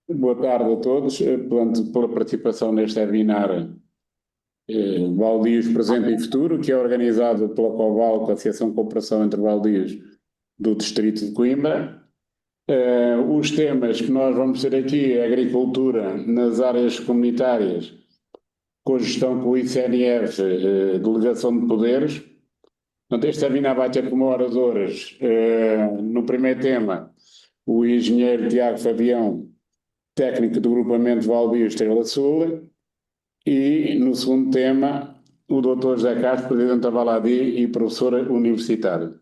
Boa tarde a todos, portanto, pela participação neste webinar Baldios Presente e Futuro, que é organizado pela COVALCO, Associação de Cooperação entre Baldios do Distrito de Coimbra. Os temas que nós vamos ter aqui é agricultura nas áreas comunitárias, com gestão com o ICNF, delegação de poderes. Portanto, este webinar vai ter como oradores, no primeiro tema, o engenheiro Tiago Fabião, técnico do grupamento Valbio Estrela Sul, e no segundo tema, o Dr. José Castro, presidente da Valadi e professor universitário.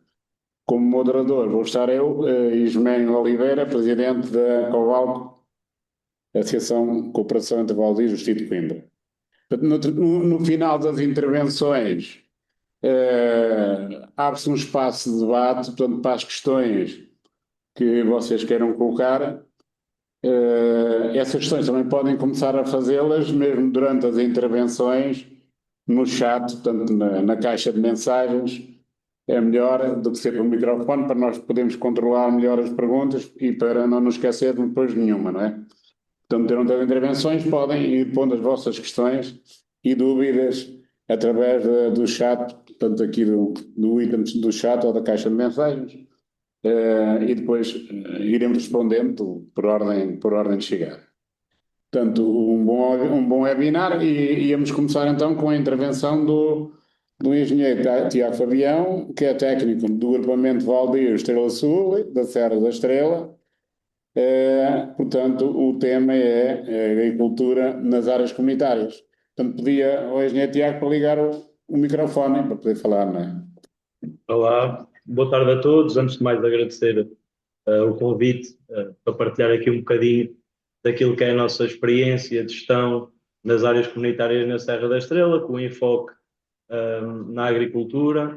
Como moderador vou estar eu, Ismênio Oliveira, presidente da COVALCO, Associação de Cooperação entre Valdios do Distrito de Coimbra. No final das intervenções, abre-se um espaço de debate, portanto, para as questões que vocês queiram colocar. Essas questões também podem começar a fazê-las mesmo durante as intervenções no chat, portanto, na caixa de mensagens. É melhor do que ser pelo microfone para nós podermos controlar melhor as perguntas e para não nos esquecermos depois de nenhuma, não é? Portanto, durante as intervenções podem ir pondo as vossas questões e dúvidas através do chat, portanto, aqui do item do chat ou da caixa de mensagens. E depois iremos respondendo por ordem de chegada. Portanto, um bom webinar e íamos começar então com a intervenção do engenheiro Tiago Fabião, que é técnico do agrupamento Valdir Estrela Sul, da Serra da Estrela. Portanto, o tema é agricultura nas áreas comunitárias. Portanto, pedia ao engenheiro Tiago para ligar o microfone para poder falar, não é? Olá, boa tarde a todos. Antes de mais, agradecer o convite para partilhar aqui um bocadinho daquilo que é a nossa experiência de gestão nas áreas comunitárias na Serra da Estrela, com enfoque na agricultura,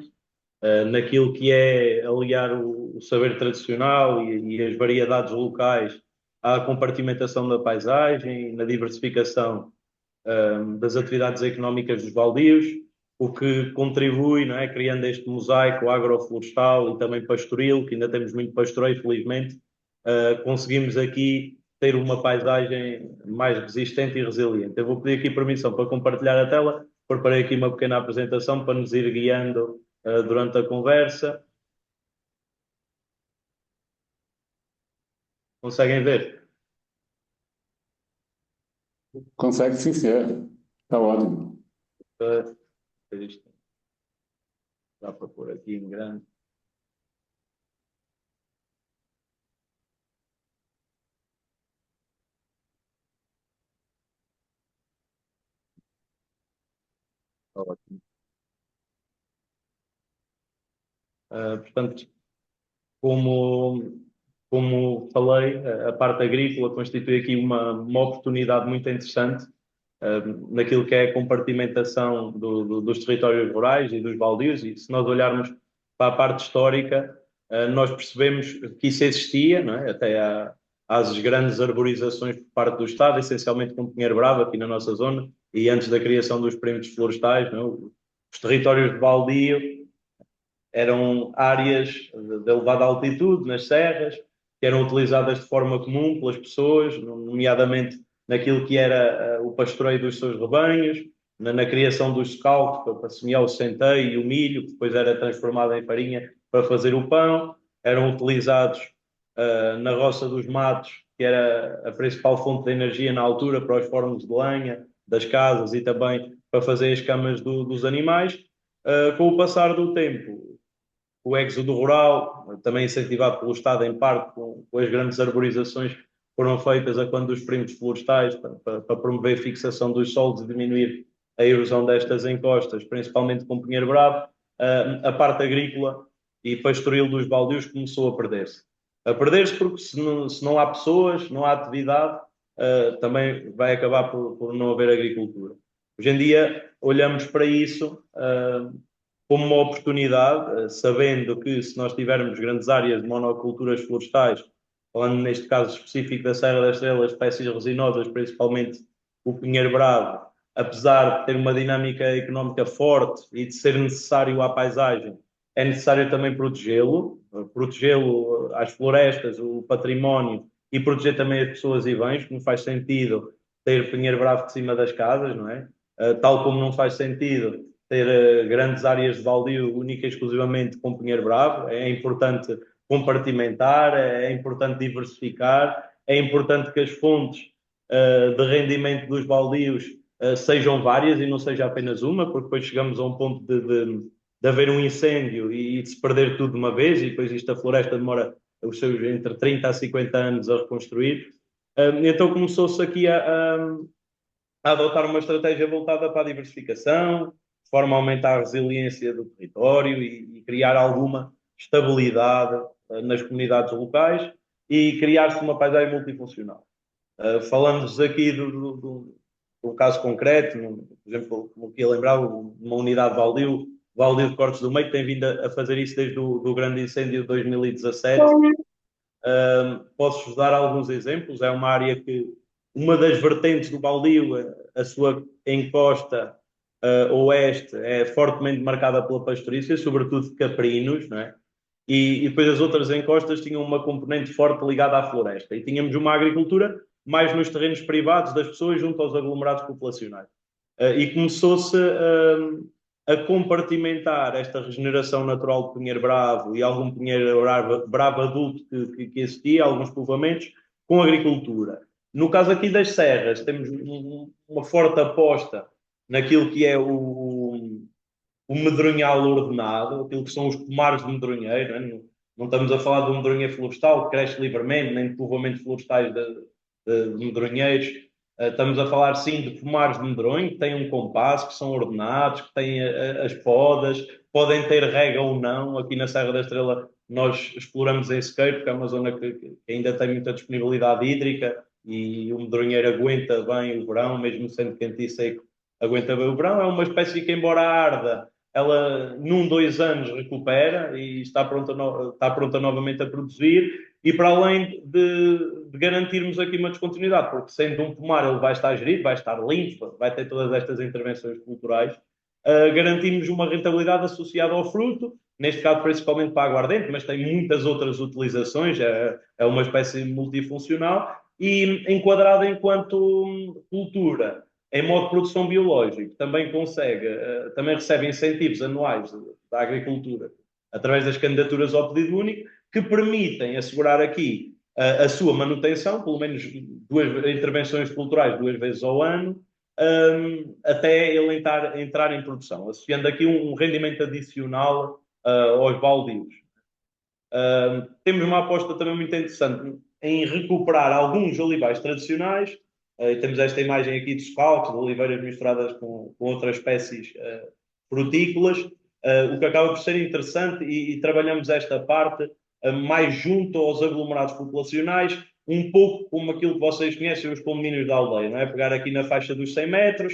naquilo que é aliar o saber tradicional e as variedades locais à compartimentação da paisagem, na diversificação das atividades económicas dos baldios, o que contribui, não é, criando este mosaico agroflorestal e também pastoril, que ainda temos muito pastoreio, felizmente, conseguimos aqui ter uma paisagem mais resistente e resiliente. Eu vou pedir aqui permissão para compartilhar a tela, preparei aqui uma pequena apresentação para nos ir guiando durante a conversa. Conseguem ver? Consegue, sim, senhor. Está ótimo. Uh, Dá para pôr aqui em grande. Ótimo. Portanto, como, como falei, a parte agrícola constitui aqui uma oportunidade muito interessante naquilo que é a compartimentação dos territórios rurais e dos baldios, e se nós olharmos para a parte histórica, nós percebemos que isso existia, não é? Às grandes arborizações por parte do Estado, essencialmente com Pinheiro Bravo, aqui na nossa zona, e antes da criação dos perímetros florestais, não é? Os territórios de baldio eram áreas de elevada altitude, nas serras, que eram utilizadas de forma comum pelas pessoas, nomeadamente naquilo que era o pastoreio dos seus rebanhos, na criação dos scouts para semear o centeio e o milho, que depois era transformado em farinha para fazer o pão, eram utilizados na roça dos matos, que era a principal fonte de energia na altura para os fornos de lenha das casas e também para fazer as camas dos animais. Com o passar do tempo, o êxodo rural, também incentivado pelo Estado, em parte, com as grandes arborizações que foram feitas a quando dos perímetros florestais, para promover a fixação dos solos e diminuir a erosão destas encostas, principalmente com Pinheiro Bravo, a parte agrícola e pastoril dos baldios começou a perder-se. A perder-se porque se não há pessoas, não há atividade, também vai acabar por não haver agricultura. Hoje em dia olhamos para isso como uma oportunidade, sabendo que se nós tivermos grandes áreas de monoculturas florestais, falando neste caso específico da Serra da Estrela, espécies resinosas, principalmente o pinheiro bravo, apesar de ter uma dinâmica económica forte e de ser necessário à paisagem, é necessário também protegê-lo às florestas, o património e proteger também as pessoas e bens, que não faz sentido ter Pinheiro Bravo de cima das casas, não é? Tal como não faz sentido ter grandes áreas de baldio única e exclusivamente com Pinheiro Bravo. É importante compartimentar, é importante diversificar, é importante que as fontes de rendimento dos baldios sejam várias e não seja apenas uma, porque depois chegamos a um ponto de haver um incêndio e de se perder tudo de uma vez, e depois isto a floresta demora os seus entre 30 a 50 anos a reconstruir. Então começou-se aqui a adotar uma estratégia voltada para a diversificação, de forma a aumentar a resiliência do território e criar alguma estabilidade nas comunidades locais e criar-se uma paisagem multifuncional. Falando-vos aqui do caso concreto, por exemplo, como que ia lembrar, uma unidade de Valdio de Cortes do Meio, que tem vindo a fazer isso desde o grande incêndio de 2017. Posso-vos dar alguns exemplos. É uma área que, uma das vertentes do Baldio, a sua encosta oeste, é fortemente marcada pela pastorícia, sobretudo de caprinos, não é? E depois as outras encostas tinham uma componente forte ligada à floresta. E tínhamos uma agricultura mais nos terrenos privados das pessoas junto aos aglomerados populacionais. E começou-se a compartimentar esta regeneração natural de Pinheiro Bravo e algum Pinheiro Bravo adulto que existia, alguns povoamentos, com agricultura. No caso aqui das serras, temos uma forte aposta naquilo que é o medronhal ordenado, aquilo que são os pomares de medronheiro, não estamos a falar de um medronheiro florestal que cresce livremente, nem de povoamentos florestais de medronheiros. Estamos a falar, sim, de pomares de medronho, que têm um compasso, que são ordenados, que têm as podas, podem ter rega ou não. Aqui na Serra da Estrela nós exploramos em sequeiro, porque é uma zona que ainda tem muita disponibilidade hídrica e o medronheiro aguenta bem o verão, mesmo sendo quente e seco, aguenta bem o verão. É uma espécie que, embora arda, ela num, 2 anos recupera e está pronta novamente a produzir, e para além de garantirmos aqui uma descontinuidade, porque sendo um pomar ele vai estar gerido, vai estar limpo, vai ter todas estas intervenções culturais, garantimos uma rentabilidade associada ao fruto, neste caso principalmente para a aguardente, mas tem muitas outras utilizações, é uma espécie multifuncional, e enquadrada enquanto cultura em modo de produção biológico, também consegue, também recebe incentivos anuais da agricultura através das candidaturas ao pedido único, que permitem assegurar aqui a sua manutenção, pelo menos 2 intervenções culturais 2 vezes ao ano, até ele entrar em produção, associando aqui um rendimento adicional aos baldios. Temos uma aposta também muito interessante em recuperar alguns olivais tradicionais. Temos esta imagem aqui de scalps, de oliveiras misturadas com outras espécies frutícolas, o que acaba por ser interessante, e trabalhamos esta parte mais junto aos aglomerados populacionais, um pouco como aquilo que vocês conhecem, os condomínios da aldeia, não é? Pegar aqui na faixa dos 100 metros,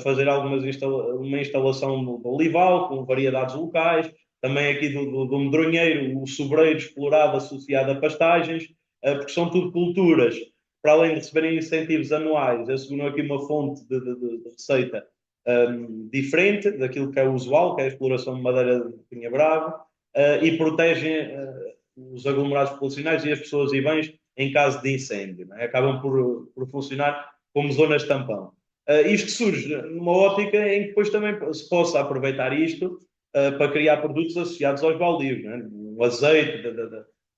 fazer uma instalação de olival com variedades locais, também aqui do medronheiro, o sobreiro explorado associado a pastagens, porque são tudo culturas, para além de receberem incentivos anuais, asseguram aqui uma fonte de receita diferente daquilo que é usual, que é a exploração de madeira de pinha brava, e protegem os aglomerados populacionais e as pessoas e bens em caso de incêndio. Não é? Acabam por funcionar como zonas tampão. Isto surge numa ótica em que depois também se possa aproveitar isto para criar produtos associados aos baldios. Não é? O azeite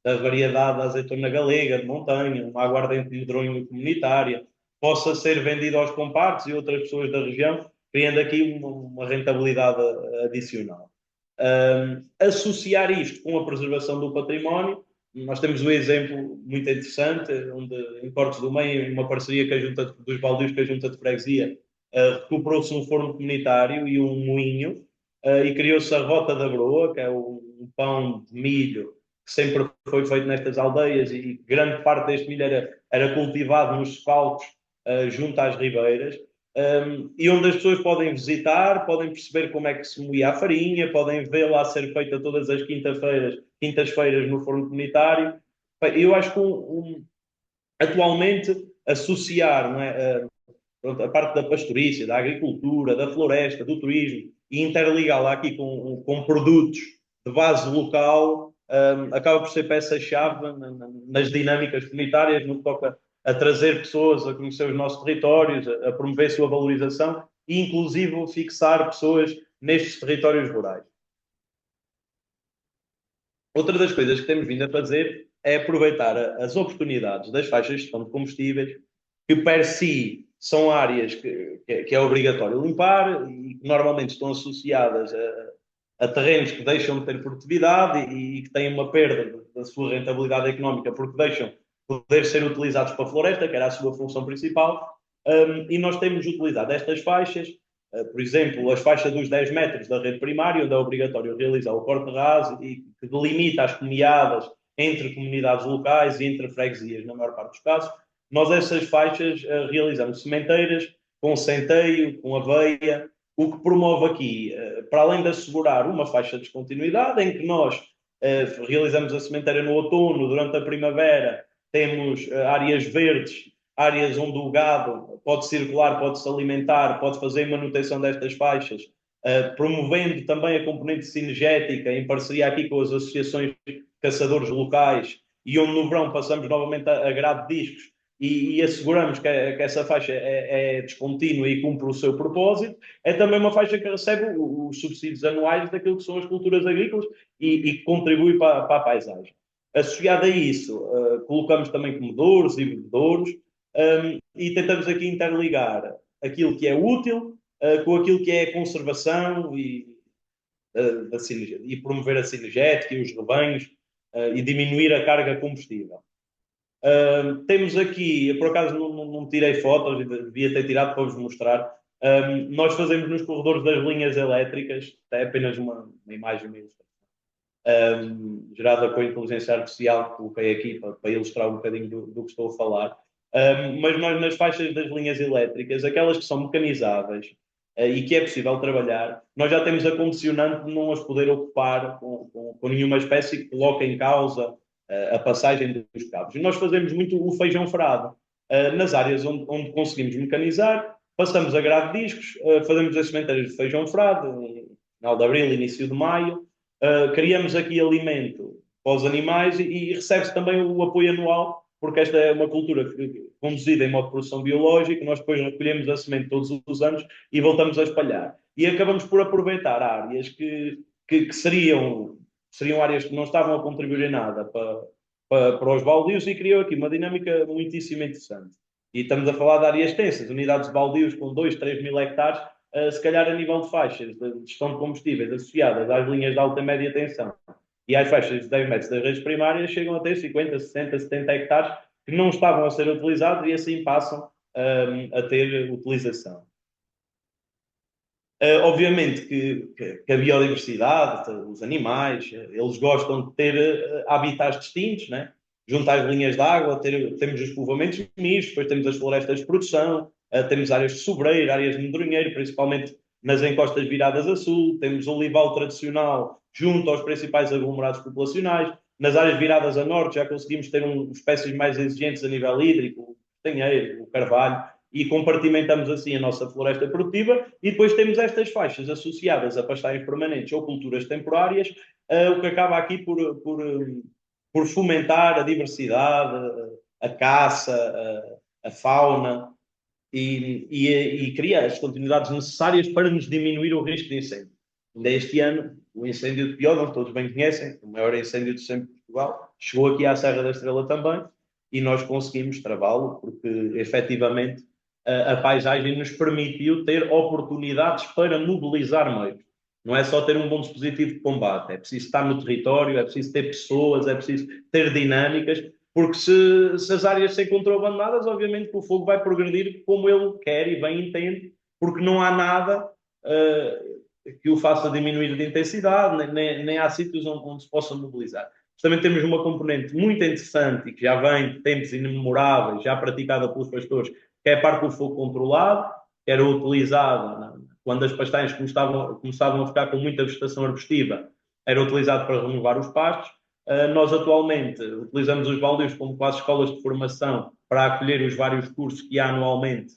da variedade da azeitona galega, de montanha, uma aguardente de medronho comunitária, possa ser vendido aos compartos e outras pessoas da região, criando aqui uma rentabilidade adicional. Associar isto com a preservação do património, nós temos um exemplo muito interessante, onde em Cortes do Meio, uma parceria que a Junta dos Baldios com a Junta de Freguesia, recuperou-se um forno comunitário e um moinho, e criou-se a Rota da Broa, que é um pão de milho que sempre foi feito nestas aldeias, e grande parte deste milho era cultivado nos socalcos junto às ribeiras, e onde as pessoas podem visitar, podem perceber como é que se moía a farinha, podem vê-la a ser feita todas as quintas-feiras no forno comunitário. Eu acho que atualmente associar, não é, a parte da pastorícia, da agricultura, da floresta, do turismo, e interligá-la aqui com produtos de base local, acaba por ser peça-chave nas dinâmicas comunitárias, no que toca a trazer pessoas a conhecer os nossos territórios, a promover a sua valorização e, inclusive, fixar pessoas nestes territórios rurais. Outra das coisas que temos vindo a fazer é aproveitar as oportunidades das faixas de gestão de combustíveis, que per si são áreas que é obrigatório limpar e que normalmente estão associadas a terrenos que deixam de ter produtividade e que têm uma perda da sua rentabilidade económica porque deixam de poder ser utilizados para a floresta, que era a sua função principal. E nós temos utilizado estas faixas, por exemplo, as faixas dos 10 metros da rede primária, onde é obrigatório realizar o corte raso e que delimita as comunidades entre comunidades locais e entre freguesias, na maior parte dos casos. Nós essas faixas realizamos sementeiras com centeio, com aveia, o que promove aqui, para além de assegurar uma faixa de descontinuidade, em que nós realizamos a sementeira no outono, durante a primavera, temos áreas verdes, áreas onde o gado pode circular, pode se alimentar, pode fazer manutenção destas faixas, promovendo também a componente sinergética em parceria aqui com as associações de caçadores locais, e onde no verão passamos novamente a grade de discos e asseguramos que essa faixa é descontínua e cumpre o seu propósito. É também uma faixa que recebe os subsídios anuais daquilo que são as culturas agrícolas e contribui para a paisagem. Associado a isso, colocamos também comedouros e bebedouros, e tentamos aqui interligar aquilo que é útil com aquilo que é a conservação e promover a sinergética e os rebanhos e diminuir a carga combustível. Temos aqui, por acaso não tirei fotos, devia ter tirado para vos mostrar. Nós fazemos nos corredores das linhas elétricas, é apenas uma imagem mesmo, gerada com a inteligência artificial que coloquei aqui para ilustrar um bocadinho do que estou a falar. Mas nós nas faixas das linhas elétricas, aquelas que são mecanizáveis e que é possível trabalhar, nós já temos a condicionante de não as poder ocupar com nenhuma espécie que coloque em causa a passagem dos cabos. E nós fazemos muito o feijão frado nas áreas onde conseguimos mecanizar, passamos a grade de discos, fazemos as sementeiras de feijão frado, final de abril, início de maio, criamos aqui alimento para os animais e recebe-se também o apoio anual, porque esta é uma cultura conduzida em modo de produção biológica, nós depois recolhemos a semente todos os anos e voltamos a espalhar. E acabamos por aproveitar áreas que seriam áreas que não estavam a contribuir em nada para os baldios e criou aqui uma dinâmica muitíssimo interessante. E estamos a falar de áreas extensas, unidades de baldios com 2, 3 mil hectares, se calhar a nível de faixas de gestão de combustíveis associadas às linhas de alta e média tensão e às faixas de 10 metros das redes primárias, chegam a ter 50, 60, 70 hectares que não estavam a ser utilizados e assim passam a ter utilização. Obviamente que a biodiversidade, os animais, eles gostam de ter habitats distintos, né? Junto às linhas de água, temos os povoamentos mistos, depois temos as florestas de produção, temos áreas de sobreiro, áreas de medronheiro, principalmente nas encostas viradas a sul, temos o olival tradicional junto aos principais aglomerados populacionais, nas áreas viradas a norte já conseguimos ter espécies mais exigentes a nível hídrico, o castanheiro, o carvalho, e compartimentamos assim a nossa floresta produtiva, e depois temos estas faixas associadas a pastagens permanentes ou culturas temporárias, o que acaba aqui por fomentar a diversidade, a caça, a fauna e criar as continuidades necessárias para nos diminuir o risco de incêndio. Ainda este ano, o incêndio de Piódon, todos bem conhecem, o maior incêndio de sempre de Portugal, chegou aqui à Serra da Estrela também, e nós conseguimos travá-lo, porque efetivamente a paisagem nos permitiu ter oportunidades para mobilizar meios. Não é só ter um bom dispositivo de combate, é preciso estar no território, é preciso ter pessoas, é preciso ter dinâmicas, porque se as áreas se encontram abandonadas, obviamente que o fogo vai progredir como ele quer e bem entende, porque não há nada que o faça diminuir de intensidade, nem há sítios onde se possa mobilizar. Também temos uma componente muito interessante e que já vem de tempos imemoráveis, já praticada pelos pastores, que é a parte do fogo controlado, que era utilizada quando as pastagens começavam a ficar com muita vegetação arbustiva, era utilizado para renovar os pastos. Nós atualmente utilizamos os baldios como quase escolas de formação para acolher os vários cursos que há anualmente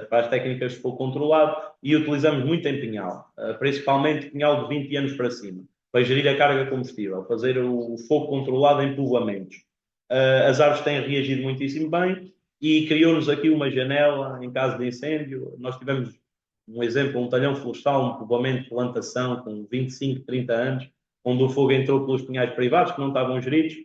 para as técnicas de fogo controlado e utilizamos muito em pinhal, principalmente pinhal de 20 anos para cima, para gerir a carga combustível, fazer o fogo controlado em povoamentos. As árvores têm reagido muitíssimo bem e criou-nos aqui uma janela em caso de incêndio. Nós tivemos um exemplo, um talhão florestal, um povoamento de plantação com 25, 30 anos, onde o fogo entrou pelos pinhais privados que não estavam geridos,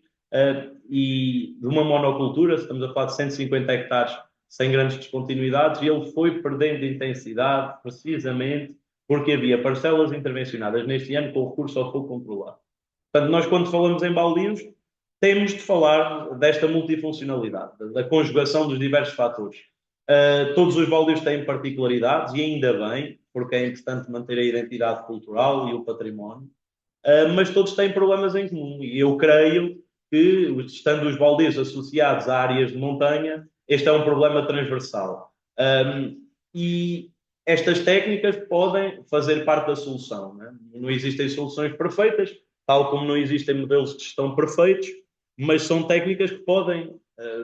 e de uma monocultura, estamos a falar de 150 hectares sem grandes descontinuidades, e ele foi perdendo intensidade precisamente porque havia parcelas intervencionadas neste ano com recurso ao fogo controlado. Portanto, nós quando falamos em baldios, temos de falar desta multifuncionalidade, da conjugação dos diversos fatores. Todos os baldios têm particularidades, e ainda bem, porque é importante manter a identidade cultural e o património, mas todos têm problemas em comum. E eu creio que, estando os baldios associados a áreas de montanha, este é um problema transversal. E estas técnicas podem fazer parte da solução. Não existem soluções perfeitas, tal como não existem modelos de gestão perfeitos, mas são técnicas que podem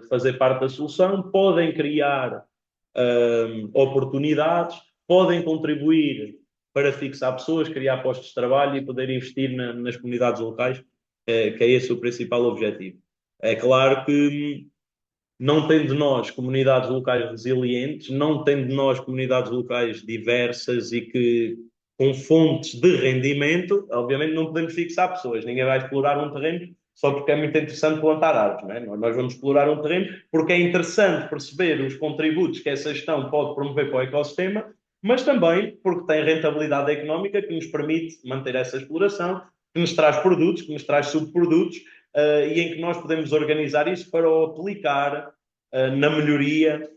fazer parte da solução, podem criar oportunidades, podem contribuir para fixar pessoas, criar postos de trabalho e poder investir nas comunidades locais, que é esse o principal objetivo. É claro que não tendo nós comunidades locais resilientes, não tendo nós comunidades locais diversas e que com fontes de rendimento, obviamente não podemos fixar pessoas. Ninguém vai explorar um terreno só porque é muito interessante plantar árvores. Não é? Nós vamos explorar um terreno porque é interessante perceber os contributos que essa gestão pode promover para o ecossistema, mas também porque tem rentabilidade económica que nos permite manter essa exploração, que nos traz produtos, que nos traz subprodutos, e em que nós podemos organizar isso para o aplicar na melhoria,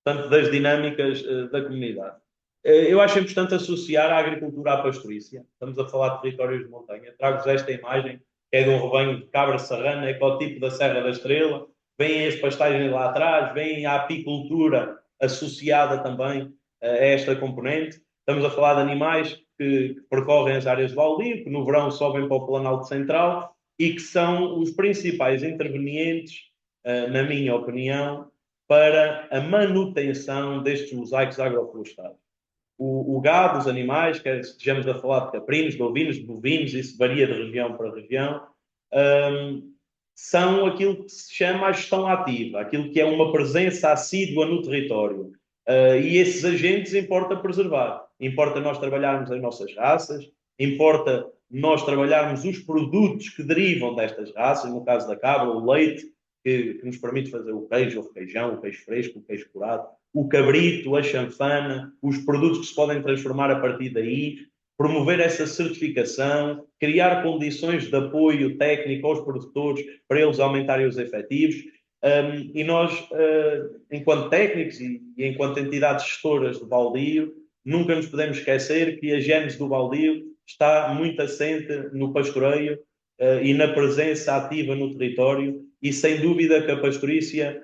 tanto das dinâmicas da comunidade. Eu acho importante associar a agricultura à pastorícia. Estamos a falar de territórios de montanha. Trago-vos esta imagem, que é de um rebanho de cabra serrana, ecotipo da Serra da Estrela. Vêm as pastagens lá atrás, vem a apicultura associada também a esta componente. Estamos a falar de animais que percorrem as áreas de baldio, que no verão sobem para o Planalto Central e que são os principais intervenientes, na minha opinião, para a manutenção destes mosaicos agroflorestais. O gado, os animais, quer estejamos a falar de caprinos, de ovinos, de bovinos, isso varia de região para região, são aquilo que se chama a gestão ativa, aquilo que é uma presença assídua no território. E esses agentes importa preservar. Importa nós trabalharmos as nossas raças, importa nós trabalharmos os produtos que derivam destas raças, no caso da cabra, o leite, que nos permite fazer o queijo, o requeijão, o queijo fresco, o queijo curado, o cabrito, a chanfana, os produtos que se podem transformar a partir daí, promover essa certificação, criar condições de apoio técnico aos produtores para eles aumentarem os efetivos. E nós, enquanto técnicos e enquanto entidades gestoras de baldio, nunca nos podemos esquecer que a gênese do baldio está muito assente no pastoreio e na presença ativa no território, e sem dúvida que a pastorícia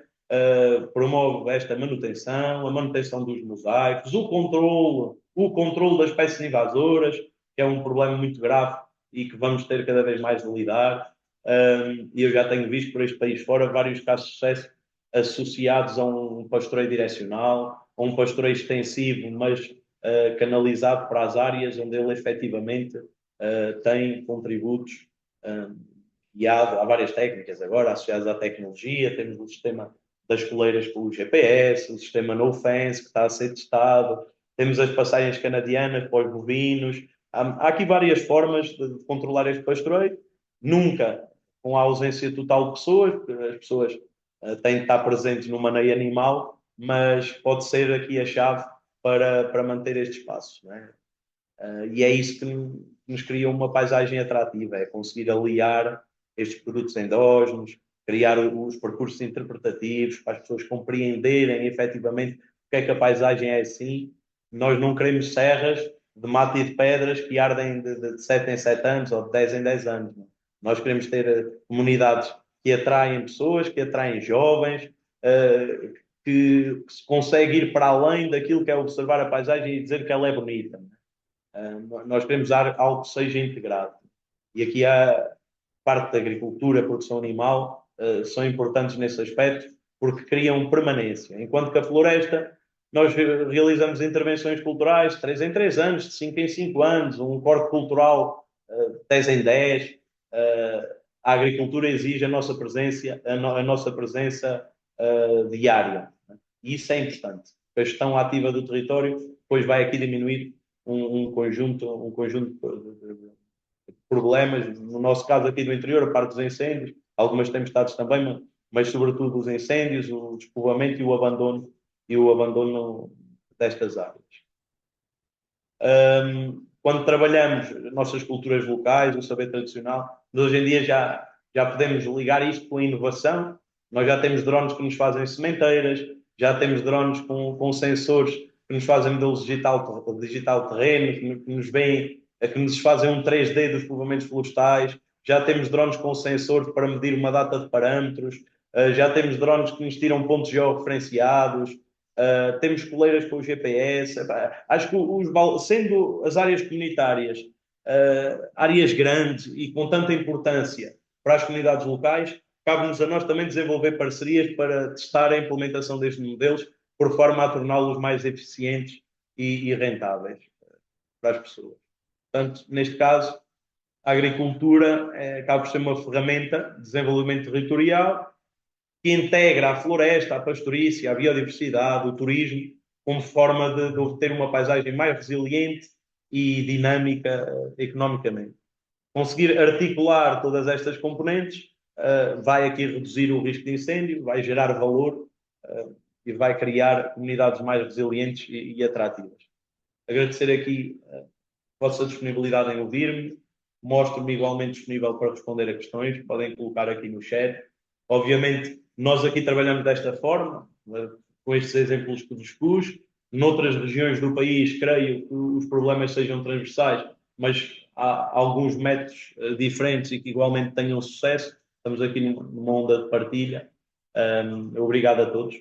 promove esta manutenção, a manutenção dos mosaicos, o controle das espécies invasoras, que é um problema muito grave e que vamos ter cada vez mais de lidar. E eu já tenho visto por este país fora vários casos de sucesso associados a um pastoreio direcional, a um pastoreio extensivo, mas canalizado para as áreas onde ele efetivamente tem contributos. E há várias técnicas agora associadas à tecnologia. Temos o sistema das coleiras com o GPS, o sistema No Fence que está a ser testado, temos as passagens canadianas para os bovinos. Há aqui várias formas de controlar este pastoreio, nunca com a ausência total de pessoas, porque as pessoas têm de estar presentes no maneio animal, mas pode ser aqui a chave para manter este espaço. Não é? E é isso que nos cria uma paisagem atrativa, é conseguir aliar estes produtos endógenos, criar os percursos interpretativos para as pessoas compreenderem efetivamente porque é que a paisagem é assim. Nós não queremos serras de mata e de pedras que ardem de 7 em 7 anos ou de 10 em 10 anos. Não? Nós queremos ter comunidades que atraem pessoas, que atraem jovens, que se consegue ir para além daquilo que é observar a paisagem e dizer que ela é bonita. Nós queremos dar algo que seja integrado. E aqui a parte da agricultura, a produção animal, são importantes nesse aspecto, porque criam permanência. Enquanto que a floresta, nós realizamos intervenções culturais de 3 em 3 anos, de 5 em 5 anos, um corte cultural 10 em 10. A agricultura exige a nossa presença, a nossa presença diária. E isso é importante. A gestão ativa do território depois vai aqui diminuir um conjunto de problemas. No nosso caso aqui do interior, a parte dos incêndios, algumas tempestades também, mas sobretudo os incêndios, o despovoamento e o abandono destas áreas. Quando trabalhamos nossas culturas locais, o saber tradicional, hoje em dia já podemos ligar isto com a inovação. Nós já temos drones que nos fazem sementeiras, já temos drones com sensores que nos fazem modelo digital terreno, que nos fazem um 3D dos povoamentos florestais, já temos drones com sensores para medir uma data de parâmetros, já temos drones que nos tiram pontos georreferenciados, temos coleiras com o GPS. Acho que sendo as áreas comunitárias áreas grandes e com tanta importância para as comunidades locais, cabe-nos a nós também desenvolver parcerias para testar a implementação destes modelos, por forma a torná-los mais eficientes e rentáveis para as pessoas. Portanto, neste caso, a agricultura acaba por ser uma ferramenta de desenvolvimento territorial que integra a floresta, a pastorícia, a biodiversidade, o turismo, como forma de obter uma paisagem mais resiliente e dinâmica economicamente. Conseguir articular todas estas componentes vai aqui reduzir o risco de incêndio, vai gerar valor e vai criar comunidades mais resilientes e atrativas. Agradecer aqui a vossa disponibilidade em ouvir-me, mostro-me igualmente disponível para responder a questões, podem colocar aqui no chat. Obviamente, nós aqui trabalhamos desta forma, com estes exemplos que vos pus. Noutras regiões do país, creio que os problemas sejam transversais, mas há alguns métodos diferentes e que igualmente tenham sucesso. Estamos aqui numa onda de partilha. Obrigado a todos.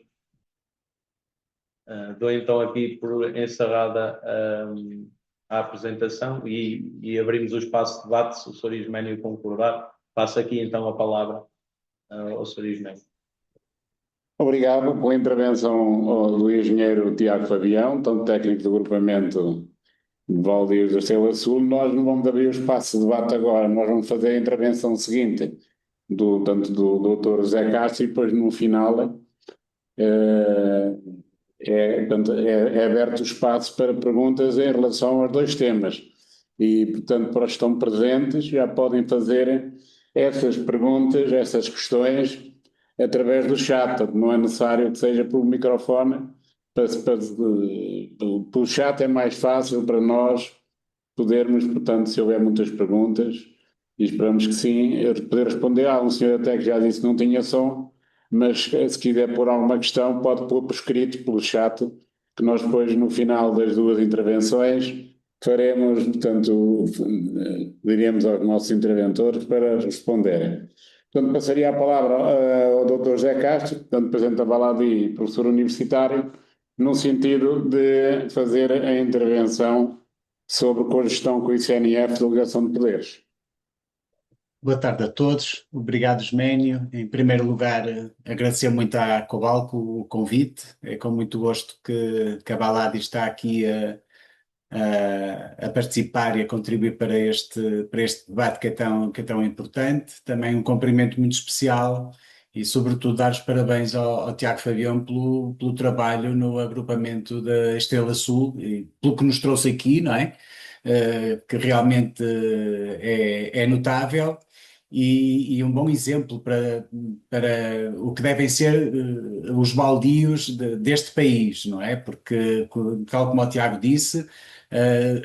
Dou então aqui por encerrada a apresentação e abrimos o espaço de debate, se o Sr. Isménio concordar. Passo aqui então a palavra ao Sr. Isménio. Obrigado pela intervenção do engenheiro Tiago Fabião, tanto técnico do agrupamento de Baldios da Estrela Sul. Nós não vamos abrir o espaço de debate agora, nós vamos fazer a intervenção seguinte, tanto do Dr. José Castro, e depois no final é aberto o espaço para perguntas em relação aos dois temas. E, portanto, para os que estão presentes, já podem fazer essas perguntas, essas questões, através do chat. Não é necessário que seja pelo microfone. Pelo chat é mais fácil para nós podermos, portanto, se houver muitas perguntas, e esperamos que sim, poder responder. Há um senhor até que já disse que não tinha som, mas se quiser pôr alguma questão, pode pôr por escrito, pelo chat, que nós depois, no final das duas intervenções, faremos, portanto, diremos aos nossos interventores para responderem. Portanto, passaria a palavra ao Dr. José Castro, portanto, Presidente da Baladi e professor universitário, no sentido de fazer a intervenção sobre cogestão com o ICNF, delegação de poderes. Boa tarde a todos, obrigado Isménio. Em primeiro lugar, agradecer muito à Cobalco o convite, é com muito gosto que a Baladi está aqui a participar e a contribuir para este debate que é tão importante. Também um cumprimento muito especial e sobretudo dar os parabéns ao Tiago Fabião pelo trabalho no agrupamento da Estrela Sul e pelo que nos trouxe aqui, não é? Que realmente é notável e um bom exemplo para o que devem ser os baldios deste país, não é? Porque, tal como o Tiago disse,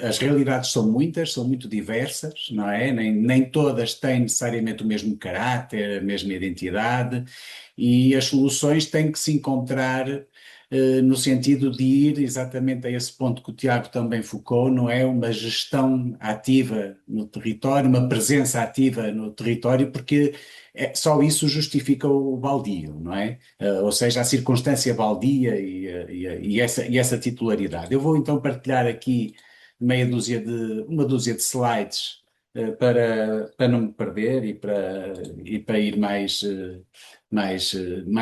as realidades são muitas, são muito diversas, não é? Nem todas têm necessariamente o mesmo caráter, a mesma identidade, e as soluções têm que se encontrar no sentido de ir exatamente a esse ponto que o Tiago também focou, não é? Uma gestão ativa no território, uma presença ativa no território, porque só isso justifica o baldio, não é? Ou seja, a circunstância baldia e essa titularidade. Eu vou então partilhar aqui uma dúzia de slides para não me perder e para ir mais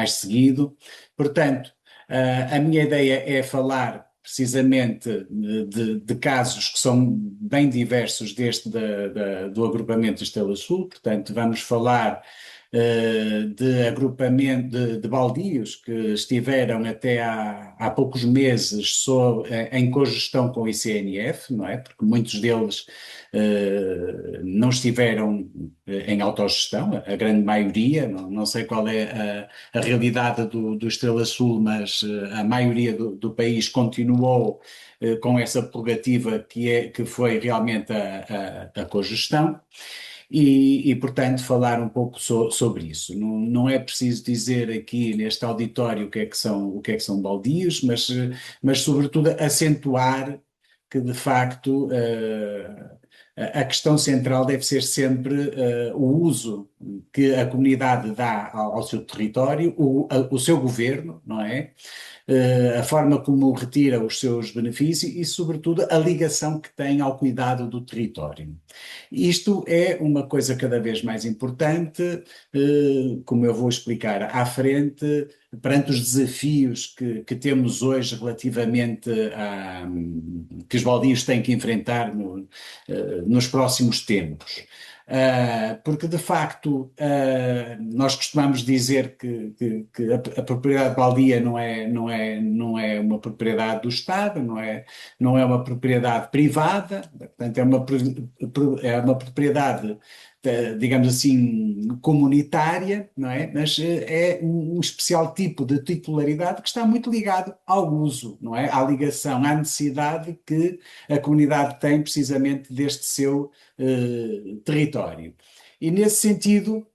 seguido. Portanto, a minha ideia é falar precisamente de casos que são bem diversos deste do agrupamento Estrela Sul. Portanto, vamos falar de agrupamento de baldios que estiveram até há poucos meses em cogestão com o ICNF, não é? Porque muitos deles não estiveram em autogestão, a grande maioria, não sei qual é a realidade do Estrela Sul, mas a maioria do país continuou com essa prerrogativa que foi realmente a cogestão. Portanto, falar um pouco sobre isso. Não é preciso dizer aqui neste auditório o que é que são baldios, mas sobretudo acentuar que, de facto, a questão central deve ser sempre o uso que a comunidade dá ao seu território, o seu governo, não é? A forma como retira os seus benefícios e, sobretudo, a ligação que tem ao cuidado do território. Isto é uma coisa cada vez mais importante, como eu vou explicar à frente, perante os desafios que temos hoje relativamente que os baldios têm que enfrentar nos próximos tempos. Porque, de facto, nós costumamos dizer que a propriedade baldia não é uma propriedade do Estado, não é uma propriedade privada, portanto, é uma propriedade, digamos assim, comunitária, não é? Mas é um especial tipo de titularidade que está muito ligado ao uso, não é? À ligação, à necessidade que a comunidade tem precisamente deste seu território. E nesse sentido,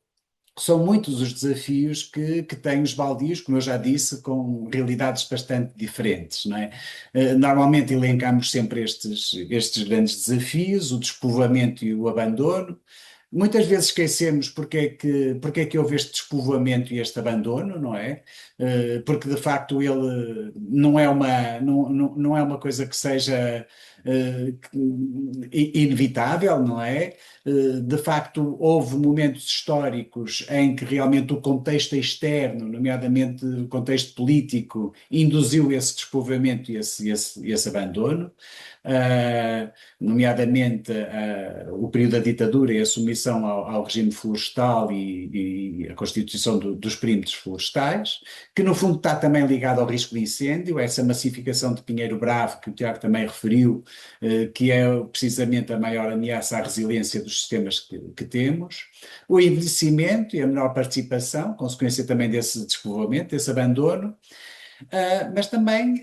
são muitos os desafios que têm os baldios, como eu já disse, com realidades bastante diferentes, não é? Normalmente elencamos sempre estes grandes desafios, o despovoamento e o abandono. Muitas vezes esquecemos porque é que houve este despovoamento e este abandono, não é? Porque de facto ele não é uma coisa que seja inevitável, não é? De facto, houve momentos históricos em que realmente o contexto externo, nomeadamente o contexto político, induziu esse despovoamento e esse abandono. Nomeadamente o período da ditadura e a submissão ao regime florestal e a constituição dos perímetros florestais, que no fundo está também ligado ao risco de incêndio, essa massificação de Pinheiro Bravo, que o Tiago também referiu, que é precisamente a maior ameaça à resiliência dos sistemas que temos, o envelhecimento e a menor participação, consequência também desse despovoamento, desse abandono, mas também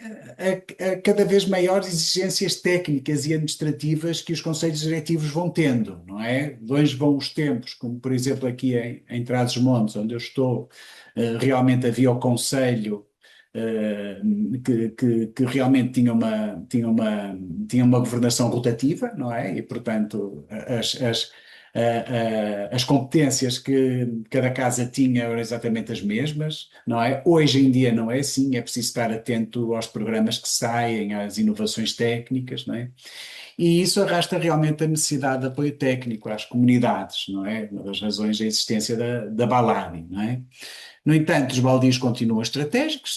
a cada vez maiores exigências técnicas e administrativas que os conselhos diretivos vão tendo, não é? Longe vão os tempos, como por exemplo aqui em Trás-os-Montes, onde eu estou, realmente havia o conselho que realmente tinha uma governação rotativa, não é? E portanto as competências que cada casa tinha eram exatamente as mesmas, não é? Hoje em dia não é assim, é preciso estar atento aos programas que saem, às inovações técnicas, não é? E isso arrasta realmente a necessidade de apoio técnico às comunidades, não é? Uma das razões da existência da Baladi, não é? No entanto, os baldios continuam estratégicos,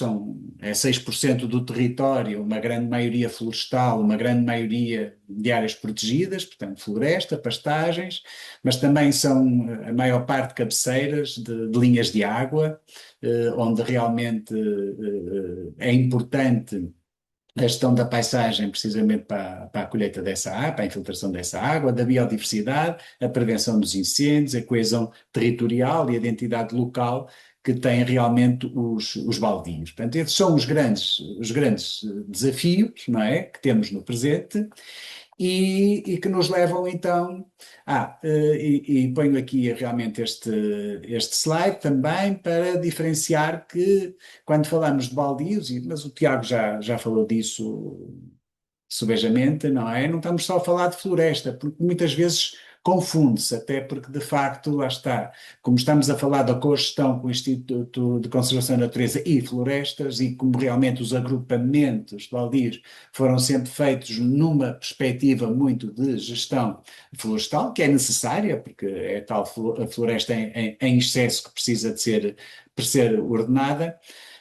é 6% do território, uma grande maioria florestal, uma grande maioria de áreas protegidas, portanto floresta, pastagens, mas também são a maior parte cabeceiras de linhas de água, onde realmente é importante a gestão da paisagem precisamente para a colheita dessa água, para a infiltração dessa água, da biodiversidade, a prevenção dos incêndios, a coesão territorial e a identidade local que têm realmente os baldios. Portanto, esses são os grandes desafios, não é, que temos no presente e que nos levam então e ponho aqui realmente este slide também para diferenciar que quando falamos de baldios, mas o Tiago já falou disso subejamente, não é? Não estamos só a falar de floresta, porque muitas vezes confunde-se, até porque de facto, lá está, como estamos a falar da cogestão com o Instituto de Conservação da Natureza e Florestas, e como realmente os agrupamentos de baldios foram sempre feitos numa perspectiva muito de gestão florestal, que é necessária, porque é tal a floresta em excesso que precisa de ser ordenada,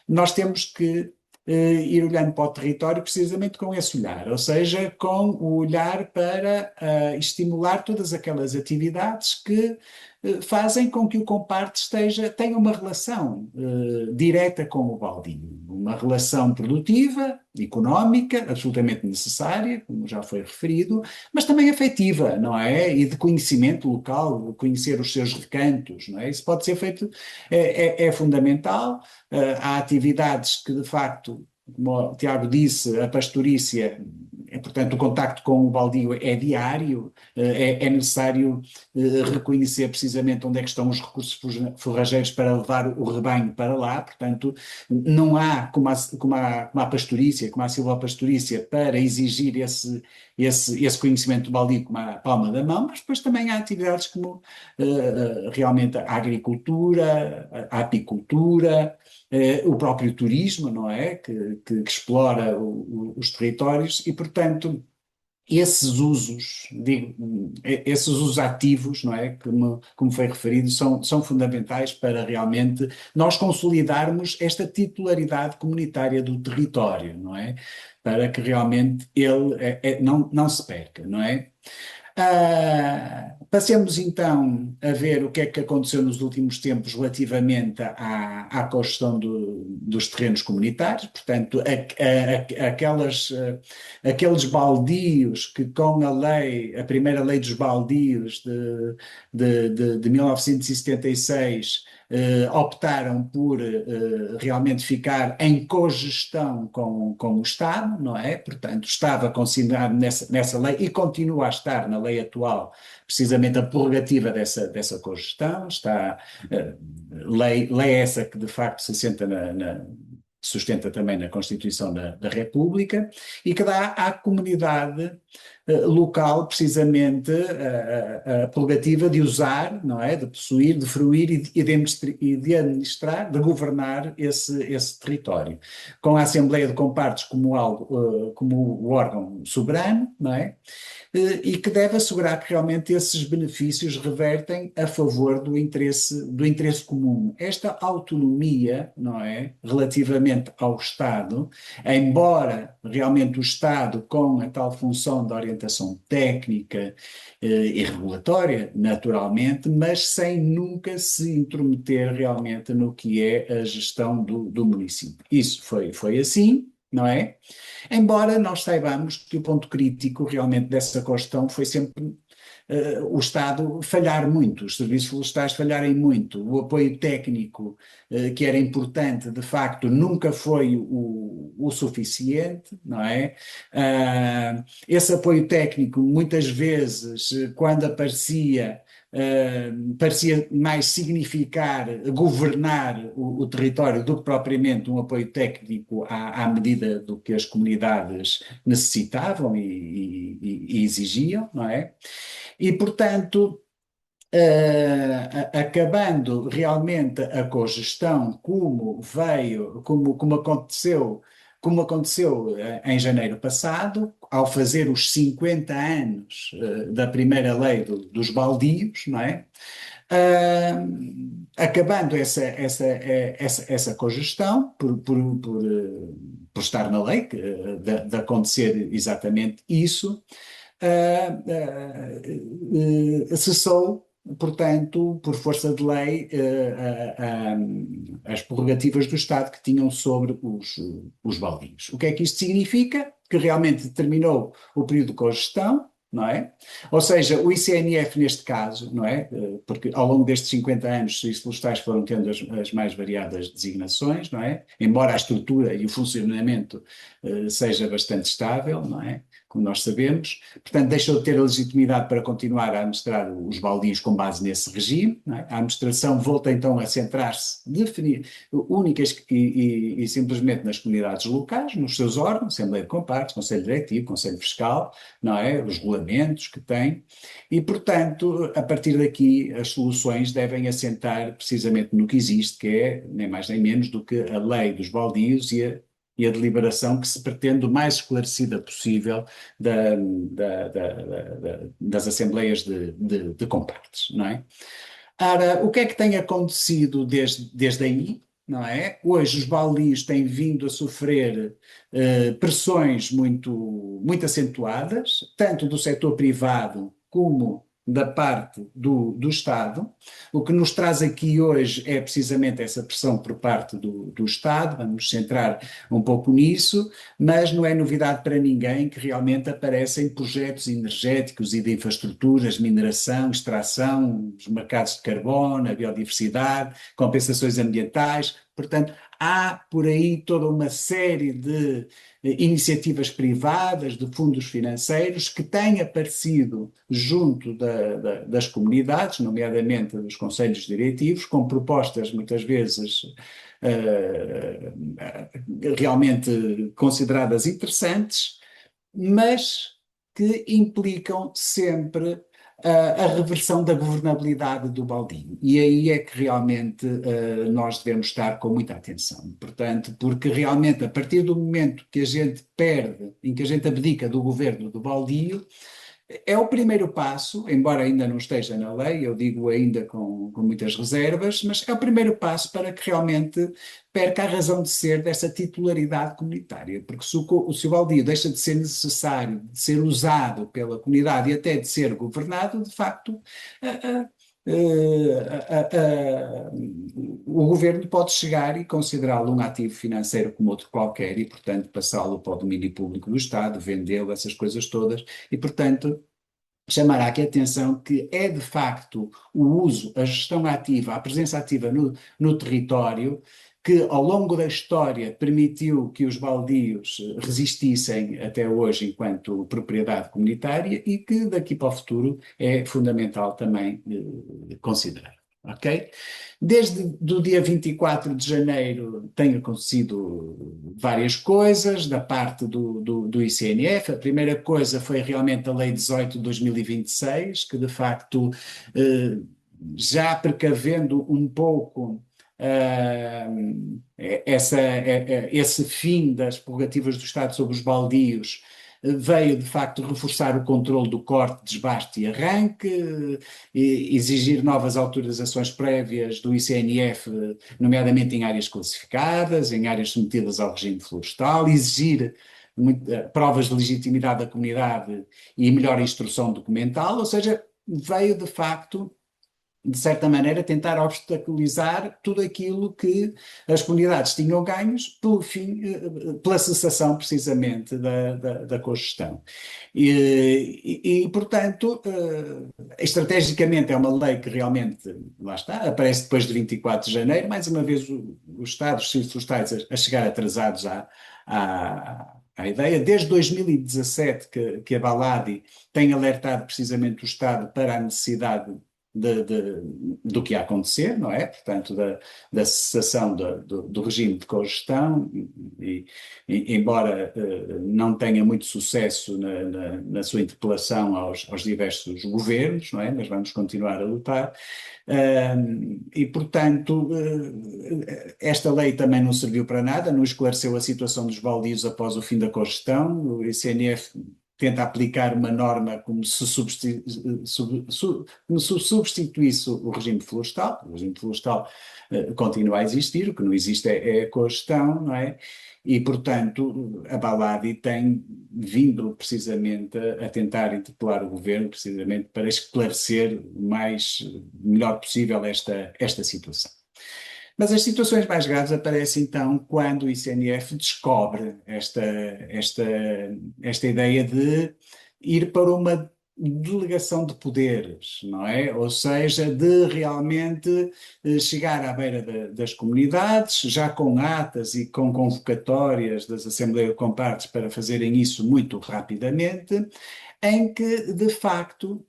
nós temos que ir olhando para o território precisamente com esse olhar, ou seja, com o olhar para estimular todas aquelas atividades que fazem com que o comparte tenha uma relação direta com o baldio, uma relação produtiva, económica, absolutamente necessária, como já foi referido, mas também afetiva, não é? E de conhecimento local, de conhecer os seus recantos, não é? Isso pode ser feito, é fundamental. Há atividades que, de facto, como o Tiago disse, a pastorícia, portanto, o contacto com o baldio é diário, é necessário reconhecer precisamente onde é que estão os recursos forrageiros para levar o rebanho para lá, portanto, não há, como a pastorícia, como a silvopastorícia, para exigir esse conhecimento do baldio como a palma da mão, mas depois também há atividades como realmente a agricultura, a apicultura, o próprio turismo, não é? Que explora os territórios e, portanto, esses usos, digo, esses usos ativos, não é? Como foi referido, são fundamentais para realmente nós consolidarmos esta titularidade comunitária do território, não é? Para que realmente ele não se perca, não é? Passemos então a ver o que é que aconteceu nos últimos tempos relativamente à cogestão dos terrenos comunitários, portanto, aqueles baldios que com a lei, a primeira lei dos baldios de 1976, optaram por realmente ficar em cogestão com o Estado, não é? Portanto, estava consignado nessa lei e continua a estar na lei atual, precisamente a prerrogativa dessa cogestão, está lei essa que de facto se assenta sustenta também na Constituição da República e que dá à comunidade local precisamente a prerrogativa de usar, não é? De possuir, de fruir e de administrar, de governar esse território. Com a Assembleia de Compartes como o órgão soberano, não é? E que deve assegurar que realmente esses benefícios revertem a favor do interesse comum. Esta autonomia, não é, relativamente ao Estado, embora realmente o Estado com a tal função de orientação técnica e regulatória, naturalmente, mas sem nunca se intrometer realmente no que é a gestão do município. Isso foi assim, não é? Embora nós saibamos que o ponto crítico realmente dessa questão foi sempre o Estado falhar muito, os serviços florestais falharem muito, o apoio técnico que era importante, de facto, nunca foi o suficiente, não é? Esse apoio técnico, muitas vezes, quando aparecia, parecia mais significar governar o território do que propriamente um apoio técnico à medida do que as comunidades necessitavam e exigiam, não é? E, portanto, acabando realmente a cogestão como aconteceu em janeiro passado, ao fazer os 50 anos da primeira lei dos baldios, não é? Acabando essa cogestão, por estar na lei, de acontecer exatamente isso, cessou, portanto, por força de lei, as prerrogativas do Estado que tinham sobre os baldios. O que é que isto significa? Que realmente terminou o período de cogestão, não é? Ou seja, o ICNF neste caso, não é? Porque ao longo destes 50 anos os serviços florestais foram tendo as mais variadas designações, não é? Embora a estrutura e o funcionamento seja bastante estável, não é? Como nós sabemos, portanto deixou de ter a legitimidade para continuar a administrar os baldios com base nesse regime, não é? A administração volta então a centrar-se únicas e simplesmente nas comunidades locais, nos seus órgãos, Assembleia de Compartes, Conselho Diretivo, Conselho Fiscal, não é? Os regulamentos que tem, e portanto a partir daqui as soluções devem assentar precisamente no que existe, que é nem mais nem menos do que a lei dos baldios e a deliberação que se pretende o mais esclarecida possível das assembleias de compartes, não é? Ora, o que é que tem acontecido desde aí? não é? Hoje os baldios têm vindo a sofrer pressões muito acentuadas, tanto do setor privado como da parte do Estado. O que nos traz aqui hoje é precisamente essa pressão por parte do Estado, vamos nos centrar um pouco nisso, mas não é novidade para ninguém que realmente aparecem projetos energéticos e de infraestruturas, mineração, extração, os mercados de carbono, a biodiversidade, compensações ambientais. Portanto, há por aí toda uma série de iniciativas privadas, de fundos financeiros, que têm aparecido junto das comunidades, nomeadamente dos conselhos diretivos, com propostas muitas vezes realmente consideradas interessantes, mas que implicam sempre a reversão da governabilidade do baldio. E aí é que realmente nós devemos estar com muita atenção. Portanto, porque realmente a partir do momento que a gente perde, em que a gente abdica do governo do baldio, é o primeiro passo, embora ainda não esteja na lei, eu digo ainda com muitas reservas, mas é o primeiro passo para que realmente perca a razão de ser dessa titularidade comunitária, porque se o baldio deixa de ser necessário, de ser usado pela comunidade e até de ser governado, de facto, o governo pode chegar e considerá-lo um ativo financeiro como outro qualquer e, portanto, passá-lo para o domínio público do Estado, vendê-lo, essas coisas todas, e, portanto, chamará aqui a atenção que é, de facto, o uso, a gestão ativa, a presença ativa no território, que ao longo da história permitiu que os baldios resistissem até hoje enquanto propriedade comunitária e que daqui para o futuro é fundamental também considerar. Ok? Desde o dia 24 de janeiro tem acontecido várias coisas da parte do ICNF. A primeira coisa foi realmente a Lei 18 de 2026, que de facto, já precavendo um pouco esse fim das prerrogativas do Estado sobre os baldios, veio de facto reforçar o controle do corte, desbaste e arranque, exigir novas autorizações prévias do ICNF, nomeadamente em áreas classificadas, em áreas submetidas ao regime florestal, exigir provas de legitimidade da comunidade e melhor instrução documental, ou seja, veio de facto, de certa maneira, tentar obstaculizar tudo aquilo que as comunidades tinham ganhos pelo fim, pela cessação precisamente da cogestão. Portanto, estrategicamente é uma lei que realmente, lá está, aparece depois de 24 de janeiro, mais uma vez os Estados florestais a chegar atrasados à ideia. Desde 2017 que a Baladi tem alertado precisamente o Estado para a necessidade do que ia acontecer, não é? Portanto, da cessação do regime de cogestão, embora não tenha muito sucesso na sua interpelação aos diversos governos, não é? Mas vamos continuar a lutar. Portanto, esta lei também não serviu para nada, não esclareceu a situação dos baldios após o fim da cogestão. O ICNF tenta aplicar uma norma como se substituísse o regime florestal. O regime florestal continua a existir, o que não existe é a cogestão, não é? E, portanto, a Baladi tem vindo precisamente a tentar interpelar o governo, precisamente para esclarecer melhor possível esta situação. Mas as situações mais graves aparecem então quando o ICNF descobre esta ideia de ir para uma delegação de poderes, não é? Ou seja, de realmente chegar à beira das comunidades, já com atas e com convocatórias das Assembleias com partes para fazerem isso muito rapidamente, em que, de facto,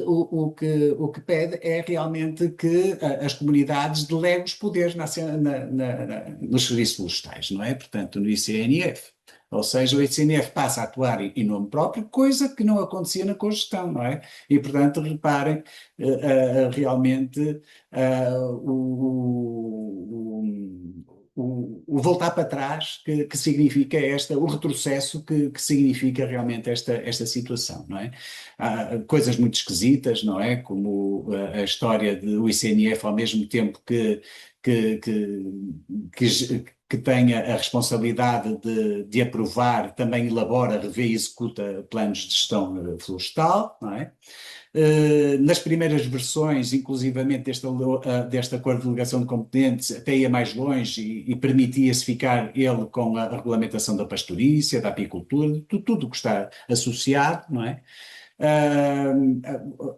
o que pede é realmente que as comunidades deleguem os poderes nos serviços florestais, não é? Portanto, no ICNF. Ou seja, o ICNF passa a atuar em nome próprio, coisa que não acontecia na cogestão, não é? E, portanto, reparem realmente o voltar para trás que significa o retrocesso que significa realmente esta situação, não é? Há coisas muito esquisitas, não é? Como a história do ICNF, ao mesmo tempo que que, que, que tenha a responsabilidade de aprovar, também elabora, revê e executa planos de gestão florestal, não é? Nas primeiras versões, inclusivamente deste acordo de delegação de competentes, até ia mais longe e permitia-se ficar ele com a regulamentação da pastorícia, da apicultura, tudo o que está associado, não é?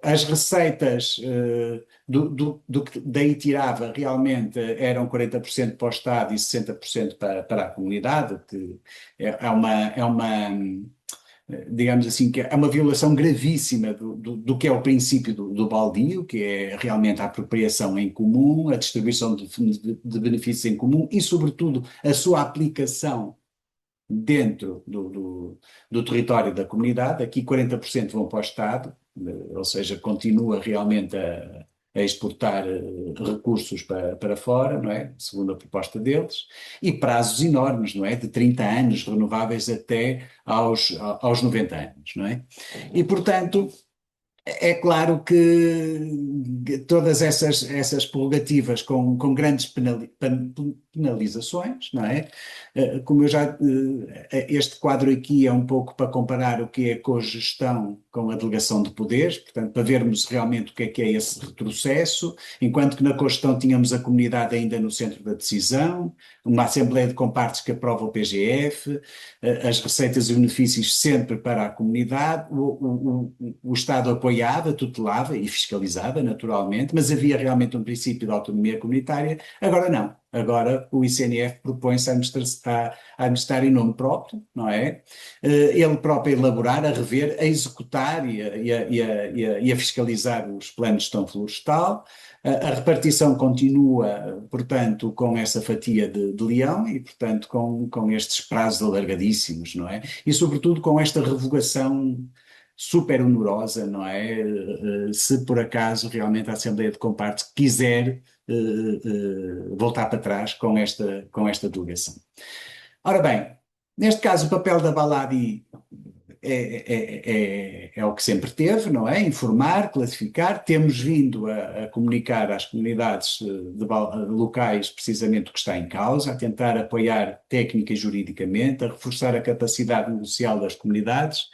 As receitas do que daí tirava realmente eram 40% para o Estado e 60% para a comunidade, que é uma digamos assim, que é uma violação gravíssima do que é o princípio do baldio, que é realmente a apropriação em comum, a distribuição de benefícios em comum e, sobretudo, a sua aplicação dentro do território da comunidade. Aqui 40% vão para o Estado, ou seja, continua realmente a exportar recursos para fora, não é? Segundo a proposta deles, e prazos enormes, não é? De 30 anos renováveis até aos 90 anos, não é? E, portanto, é claro que todas essas prerrogativas com grandes penalizações, não é? Como eu já. Este quadro aqui é um pouco para comparar o que é a cogestão com a delegação de poderes, portanto, para vermos realmente o que é esse retrocesso, enquanto que na cogestão tínhamos a comunidade ainda no centro da decisão, uma Assembleia de Compartes que aprova o PGF, as receitas e benefícios sempre para a comunidade, o Estado apoiava, tutelava e fiscalizava, naturalmente, mas havia realmente um princípio de autonomia comunitária. Agora não. Agora o ICNF propõe-se a administrar em nome próprio, não é? Ele próprio a elaborar, a rever, a executar e a fiscalizar os planos de gestão florestal. A repartição continua, portanto, com essa fatia de leão e, portanto, com estes prazos alargadíssimos, não é? E, sobretudo, com esta revogação super onerosa, não é? Se por acaso realmente a Assembleia de Compartes quiser voltar para trás com esta delegação. Ora bem, neste caso o papel da Baladi é o que sempre teve, não é? Informar, classificar. Temos vindo a comunicar às comunidades locais precisamente o que está em causa, a tentar apoiar técnica e juridicamente, a reforçar a capacidade negocial das comunidades,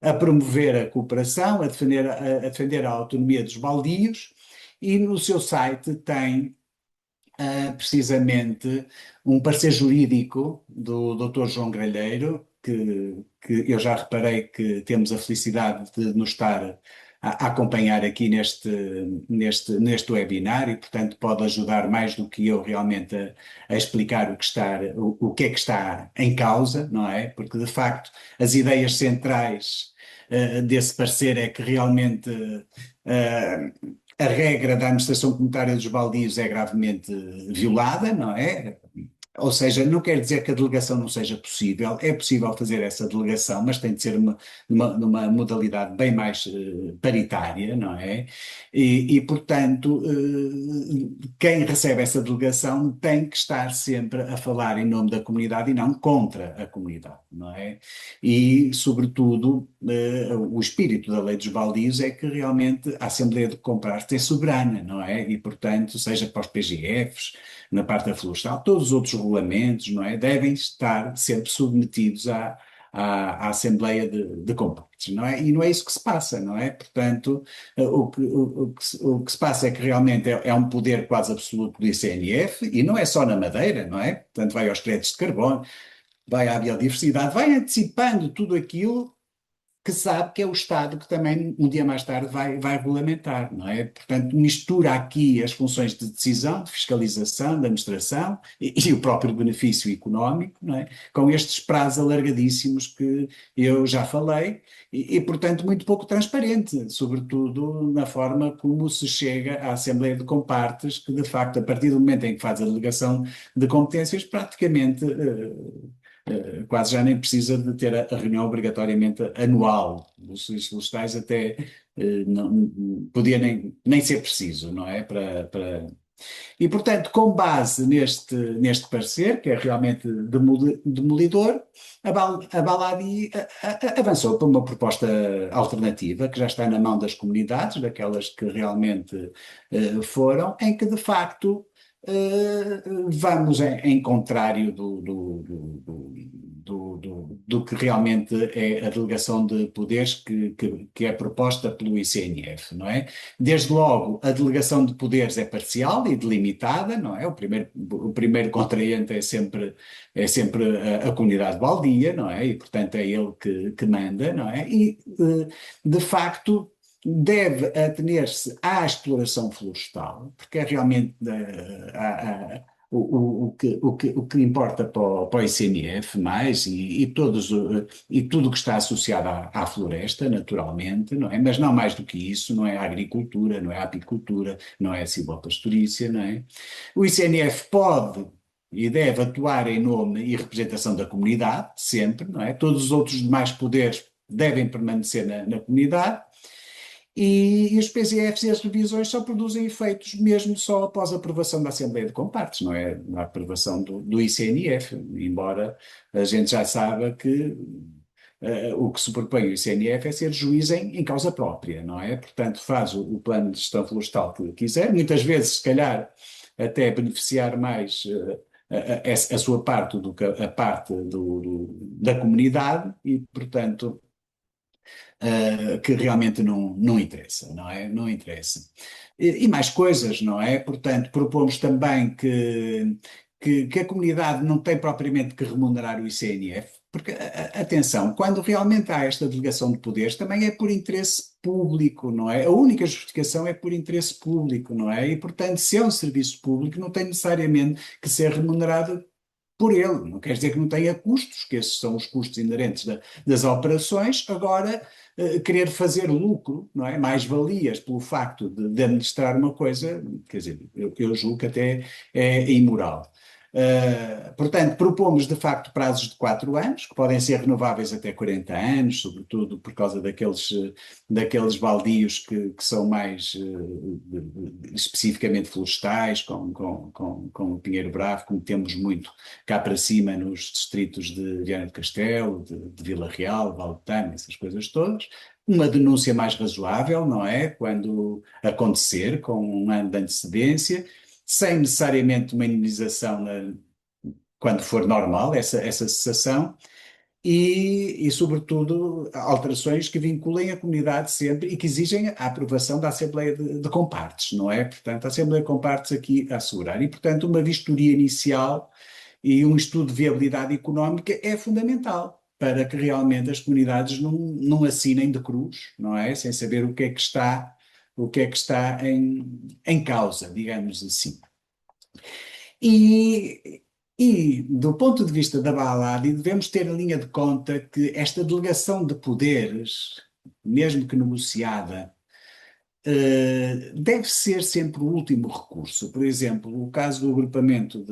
a promover a cooperação, a defender a autonomia dos baldios, e no seu site tem precisamente um parecer jurídico do Dr. João Gralheiro, que eu já reparei que temos a felicidade de nos estar a acompanhar aqui neste webinar e, portanto, pode ajudar mais do que eu realmente a explicar o que é que está em causa, não é? Porque, de facto, as ideias centrais desse parecer é que realmente a regra da administração comunitária dos baldios é gravemente violada, não é? Ou seja, não quer dizer que a delegação não seja possível, é possível fazer essa delegação, mas tem de ser numa modalidade bem mais paritária, não é? Portanto, quem recebe essa delegação tem que estar sempre a falar em nome da comunidade e não contra a comunidade, não é? E, sobretudo, o espírito da lei dos baldios é que realmente a Assembleia de Compartes é soberana, não é? E, portanto, seja para os PGFs, na parte da florestal, todos os outros regulamentos, não é? Devem estar sempre submetidos à Assembleia de Compartes, não é? E não é isso que se passa, não é? Portanto, o que se passa é que realmente é um poder quase absoluto do ICNF e não é só na Madeira, não é? Portanto, vai aos créditos de carbono, vai à biodiversidade, vai antecipando tudo aquilo que sabe que é o Estado que também um dia mais tarde vai regulamentar, não é? Portanto, mistura aqui as funções de decisão, de fiscalização, de administração e o próprio benefício económico, não é? Com estes prazos alargadíssimos que eu já falei portanto, muito pouco transparente, sobretudo na forma como se chega à Assembleia de Compartes, que de facto, a partir do momento em que faz a delegação de competências, praticamente quase já nem precisa de ter a reunião obrigatoriamente anual. Os serviços florestais até não podia nem ser preciso, não é? E, portanto, com base neste parecer, que é realmente demolidor, a Baladi avançou para uma proposta alternativa, que já está na mão das comunidades, daquelas que realmente foram, em que, de facto, vamos em contrário do que realmente é a delegação de poderes que é proposta pelo ICNF, não é? Desde logo, a delegação de poderes é parcial e delimitada, não é? O primeiro contraente é sempre a comunidade baldia, não é? E, portanto, é ele que manda, não é? E, de facto, deve atener-se à exploração florestal, porque é realmente o que importa para o ICNF mais e tudo o que está associado à floresta, naturalmente, não é? Mas não mais do que isso, não é a agricultura, não é a apicultura, não é a silvopastorícia, não é? O ICNF pode e deve atuar em nome e representação da comunidade, sempre, não é? Todos os outros demais poderes devem permanecer na comunidade. E os PCFs e as revisões só produzem efeitos mesmo só após a aprovação da Assembleia de Compartes, não é a aprovação do ICNF, embora a gente já saiba que o que se propõe o ICNF é ser juiz em causa própria, não é? Portanto, faz o plano de gestão florestal que quiser, muitas vezes, se calhar, até beneficiar mais a sua parte do que a parte da comunidade e, portanto, que realmente não interessa, não é? Não interessa. E mais coisas, não é? Portanto, propomos também que a comunidade não tem propriamente que remunerar o ICNF, porque, atenção, quando realmente há esta delegação de poderes, também é por interesse público, não é? A única justificação é por interesse público, não é? E, portanto, se é um serviço público, não tem necessariamente que ser remunerado por ele. Não quer dizer que não tenha custos, que esses são os custos inerentes das operações. Agora, querer fazer lucro, não é? Mais-valias pelo facto de administrar uma coisa, quer dizer, eu julgo que até é imoral. Portanto, propomos de facto prazos de 4 anos, que podem ser renováveis até 40 anos, sobretudo por causa daqueles baldios que são mais especificamente florestais, com o Pinheiro Bravo, como temos muito cá para cima nos distritos de Viana do Castelo, de Vila Real, Valtano, essas coisas todas. Uma denúncia mais razoável, não é? Quando acontecer, com um ano de antecedência, sem necessariamente uma indemnização quando for normal, essa cessação, sobretudo, alterações que vinculem a comunidade sempre e que exigem a aprovação da Assembleia de Compartes, não é? Portanto, a Assembleia de Compartes aqui a assegurar. E, portanto, uma vistoria inicial e um estudo de viabilidade económica é fundamental para que realmente as comunidades não assinem de cruz, não é? Sem saber o que é que está em causa, digamos assim. E do ponto de vista da Baladi, devemos ter em linha de conta que esta delegação de poderes, mesmo que negociada, deve ser sempre o último recurso. Por exemplo, o caso do agrupamento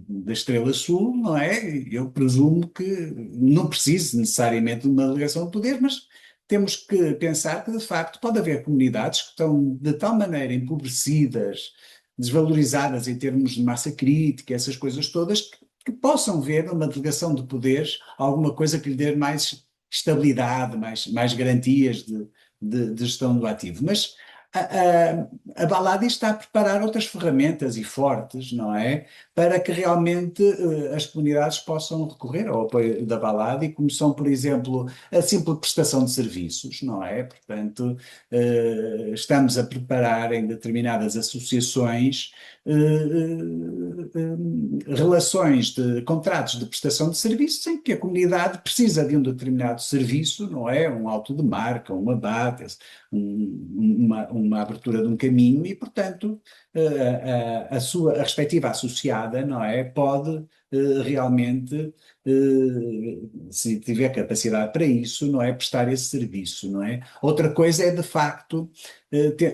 da Estrela Sul, não é? Eu presumo que não precise necessariamente de uma delegação de poder, mas temos que pensar que, de facto, pode haver comunidades que estão de tal maneira empobrecidas, desvalorizadas em termos de massa crítica, essas coisas todas, que possam ver numa delegação de poderes alguma coisa que lhe dê mais estabilidade, mais garantias de gestão do ativo. Mas a Baladi está a preparar outras ferramentas e fortes, não é? Para que realmente as comunidades possam recorrer ao apoio da Baladi, como são, por exemplo, a simples prestação de serviços, não é? Portanto, estamos a preparar em determinadas associações relações de contratos de prestação de serviços em que a comunidade precisa de um determinado serviço, não é? Um auto de marca, um abate, uma abertura de um caminho e, portanto, a respectiva associada, não é? Pode realmente, se tiver capacidade para isso, não é? Prestar esse serviço, não é? Outra coisa é, de facto,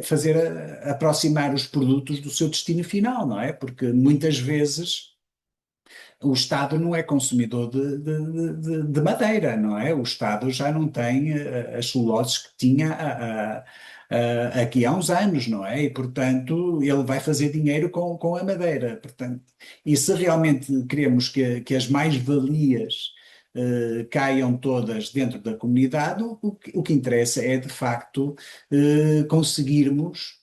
fazer aproximar os produtos do seu destino final, não é? Porque muitas vezes o Estado não é consumidor de madeira, não é? O Estado já não tem as celuloses que tinha aqui há uns anos, não é? E, portanto, ele vai fazer dinheiro com a madeira. Portanto, e se realmente queremos que as mais-valias caiam todas dentro da comunidade, o que interessa é, de facto, conseguirmos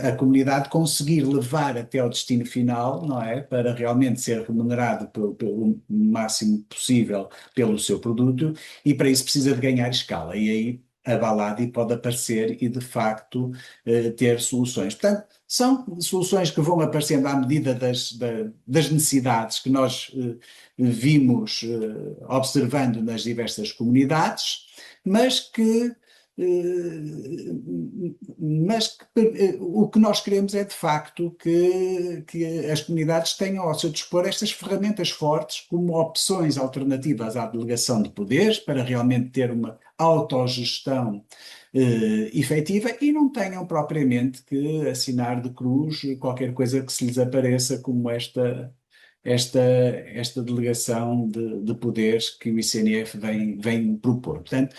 a comunidade conseguir levar até ao destino final, não é? Para realmente ser remunerado pelo máximo possível pelo seu produto, e para isso precisa de ganhar escala. E aí a Baladi pode aparecer e, de facto, ter soluções. Portanto, são soluções que vão aparecendo à medida das necessidades que nós vimos observando nas diversas comunidades, mas que o que nós queremos é, de facto, que as comunidades tenham ao seu dispor estas ferramentas fortes como opções alternativas à delegação de poderes para realmente ter uma autogestão efetiva, e não tenham propriamente que assinar de cruz qualquer coisa que se lhes apareça como esta delegação de poderes que o ICNF vem propor. Portanto,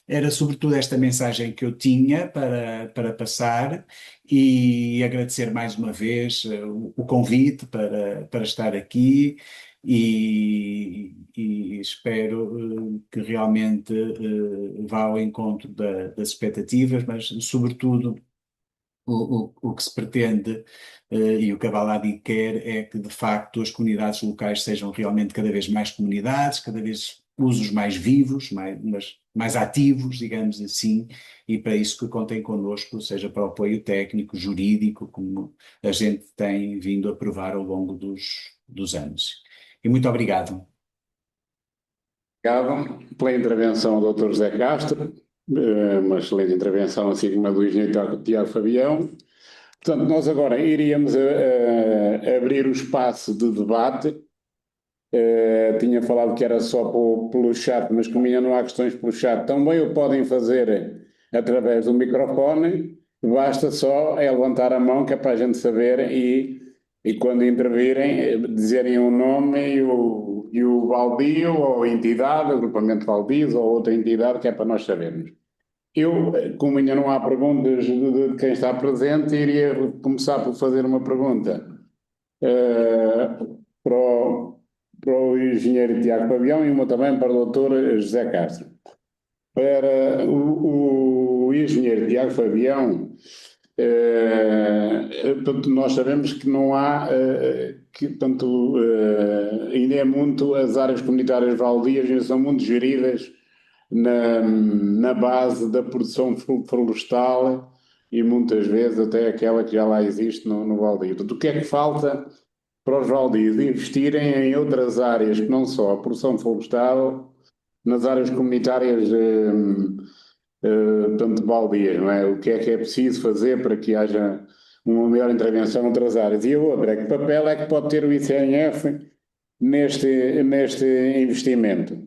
era sobretudo esta mensagem que eu tinha para passar, e agradecer mais uma vez o convite para estar aqui, e espero que realmente vá ao encontro das expectativas, mas sobretudo o que se pretende, e o que a Baladi quer, é que, de facto, as comunidades locais sejam realmente cada vez mais comunidades, cada vez usos mais vivos, mais ativos, digamos assim, e para isso que contem connosco, seja para o apoio técnico, jurídico, como a gente tem vindo a provar ao longo dos anos. E muito obrigado. Obrigado pela intervenção do Dr. José Castro, uma excelente intervenção, assim como a do engenheiro Tiago Fabião. Portanto, nós agora iríamos abrir o espaço de debate. Tinha falado que era só pelo chat, mas como ainda não há questões pelo chat, também o podem fazer através do microfone. Basta só levantar a mão, que é para a gente saber, e quando intervirem, dizerem o nome e o baldio, ou a entidade, agrupamento de baldios, ou outra entidade, que é para nós sabermos. Eu, como ainda não há perguntas de quem está presente, iria começar por fazer uma pergunta para o engenheiro Tiago Fabião, e uma também para o doutor José Castro. Para o engenheiro Tiago Fabião, portanto, nós sabemos que não há, ainda é muito, as áreas comunitárias baldias ainda são muito geridas na base da produção florestal, e muitas vezes até aquela que já lá existe no baldio. Portanto, o que é que falta para os baldios investirem em outras áreas que não só a produção florestal, nas áreas comunitárias, tanto baldias, não é? O que é preciso fazer para que haja uma maior intervenção em outras áreas? E a outra é: que papel é que pode ter o ICNF neste investimento?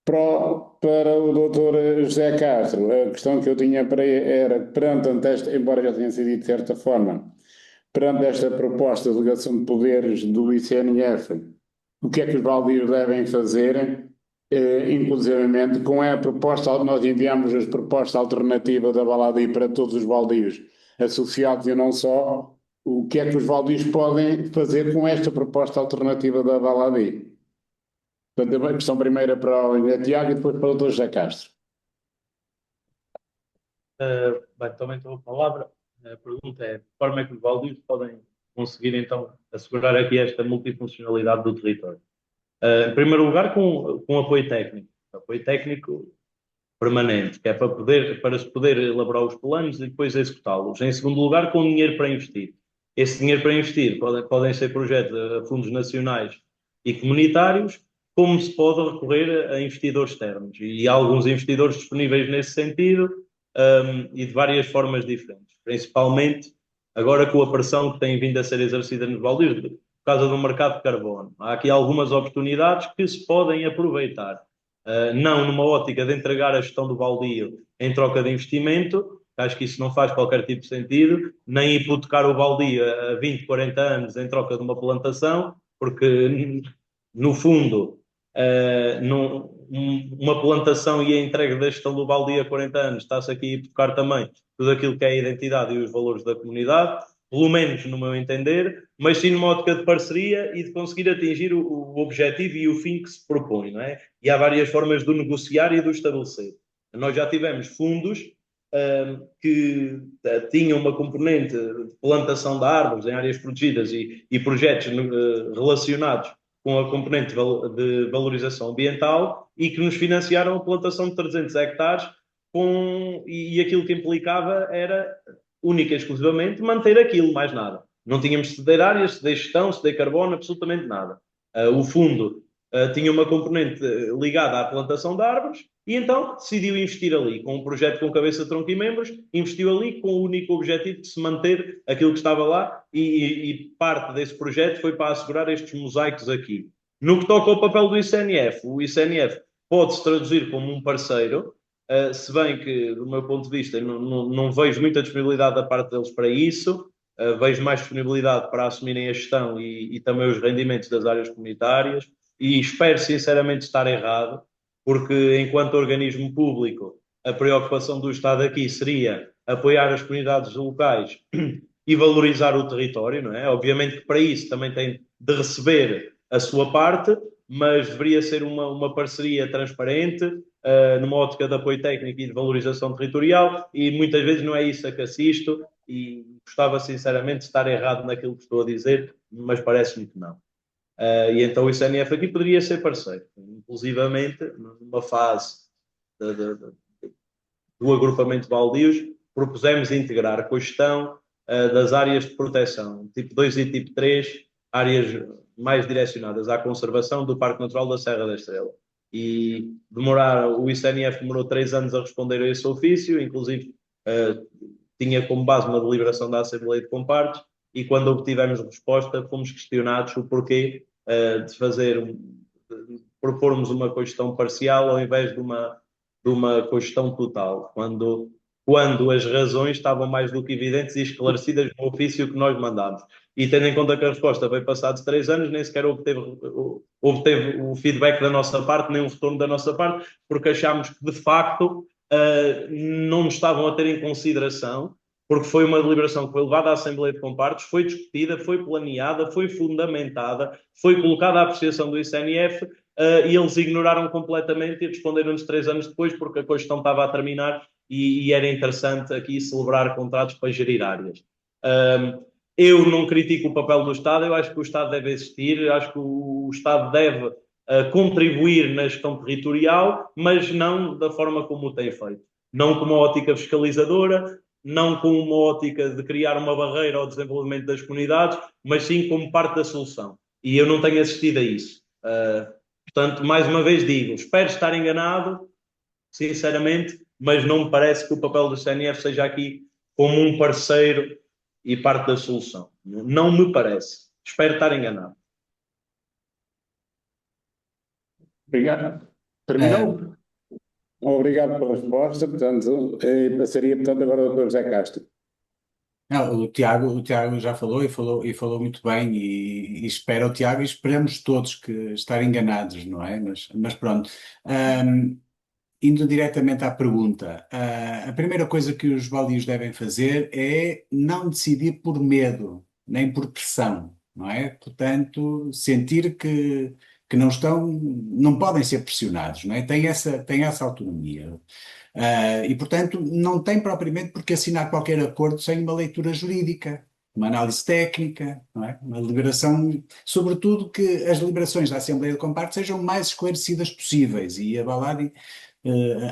Para o doutor José Castro, a questão que eu tinha para ele era, perante esta, embora já tenha sido dito de certa forma, perante esta proposta de delegação de poderes do ICNF, o que é que os baldios devem fazer, inclusivamente com a proposta, nós enviamos as propostas alternativas da Baladi para todos os baldios associados e não só, o que é que os baldios podem fazer com esta proposta alternativa da Baladi? Portanto, a questão primeira para o engenheiro Tiago e depois para o Dr. José Castro. Bem, também estou a palavra. A pergunta é: de que forma é que os baldios podem conseguir, então, assegurar aqui esta multifuncionalidade do território? Em primeiro lugar, com apoio técnico permanente, que é para se poder elaborar os planos e depois executá-los. Em segundo lugar, com dinheiro para investir. Esse dinheiro para investir podem ser projetos a fundos nacionais e comunitários, como se pode recorrer a investidores externos. E há alguns investidores disponíveis nesse sentido, e de várias formas diferentes. Principalmente agora com a pressão que tem vindo a ser exercida nos baldios, por causa do mercado de carbono. Há aqui algumas oportunidades que se podem aproveitar. Não numa ótica de entregar a gestão do baldio em troca de investimento, acho que isso não faz qualquer tipo de sentido, nem hipotecar o baldio a 20, 40 anos em troca de uma plantação, porque, no fundo, uma plantação e a entrega da gestão do baldio a 40 anos está-se aqui a hipotecar também tudo aquilo que é a identidade e os valores da comunidade, pelo menos no meu entender, mas sim numa ótica de parceria e de conseguir atingir o objetivo e o fim que se propõe, não é? E há várias formas de o negociar e de o estabelecer. Nós já tivemos fundos que tinha uma componente de plantação de árvores em áreas protegidas e projetos relacionados com a componente de valorização ambiental e que nos financiaram a plantação de 300 hectares e aquilo que implicava era única e exclusivamente manter aquilo, mais nada. Não tínhamos de ceder áreas, ceder gestão, ceder carbono, absolutamente nada. O fundo tinha uma componente ligada à plantação de árvores e então decidiu investir ali, com um projeto com cabeça, tronco e membros, investiu ali com o único objetivo de se manter aquilo que estava lá e parte desse projeto foi para assegurar estes mosaicos aqui. No que toca ao papel do ICNF, o ICNF pode-se traduzir como um parceiro, se bem que, do meu ponto de vista, não vejo muita disponibilidade da parte deles para isso, vejo mais disponibilidade para assumirem a gestão e também os rendimentos das áreas comunitárias, e espero sinceramente estar errado, porque enquanto organismo público, a preocupação do Estado aqui seria apoiar as comunidades locais e valorizar o território, não é? Obviamente que para isso também tem de receber a sua parte, mas deveria ser uma parceria transparente, numa ótica de apoio técnico e de valorização territorial, e muitas vezes não é isso a que assisto, e gostava sinceramente de estar errado naquilo que estou a dizer, mas parece-me que não. E então o ICNF aqui poderia ser parceiro, inclusivamente numa fase do agrupamento de baldios, propusemos integrar com a gestão das áreas de proteção, tipo 2 e tipo 3, áreas mais direcionadas à conservação do Parque Natural da Serra da Estrela. E o ICNF demorou 3 anos a responder a esse ofício, inclusive tinha como base uma deliberação da Assembleia de Compartes, e quando obtivemos resposta fomos questionados o porquê de propormos uma cogestão parcial ao invés de uma cogestão total, quando as razões estavam mais do que evidentes e esclarecidas no ofício que nós mandámos. E tendo em conta que a resposta veio passados 3 anos, nem sequer obteve o feedback da nossa parte, nem o retorno da nossa parte, porque achámos que, de facto, não nos estavam a ter em consideração, porque foi uma deliberação que foi levada à Assembleia de Compartes, foi discutida, foi planeada, foi fundamentada, foi colocada à apreciação do ICNF, e eles ignoraram completamente e responderam-nos 3 anos depois, porque a cogestão estava a terminar e era interessante aqui celebrar contratos para gerir áreas. Eu não critico o papel do Estado, eu acho que o Estado deve existir, acho que o Estado deve contribuir na gestão territorial, mas não da forma como o tem feito. Não com uma ótica fiscalizadora, não com uma ótica de criar uma barreira ao desenvolvimento das comunidades, mas sim como parte da solução. E eu não tenho assistido a isso. Portanto, mais uma vez digo, espero estar enganado, sinceramente, mas não me parece que o papel do CNF seja aqui como um parceiro e parte da solução. Não me parece. Espero estar enganado. Obrigado. Terminou? Obrigado pela resposta. Portanto, passaria, portanto, agora ao Dr. José Castro. Não, o Tiago já falou muito bem e espera o Tiago e esperamos todos que estar enganados, não é? Mas pronto. Indo diretamente à pergunta, a primeira coisa que os baldios devem fazer é não decidir por medo, nem por pressão, não é? Portanto, sentir que não podem ser pressionados, não é? Tem essa autonomia. E, portanto, não tem propriamente por que assinar qualquer acordo sem uma leitura jurídica, uma análise técnica, não é? Uma deliberação, sobretudo que as deliberações da Assembleia de Compartes sejam mais esclarecidas possíveis, e a Baladi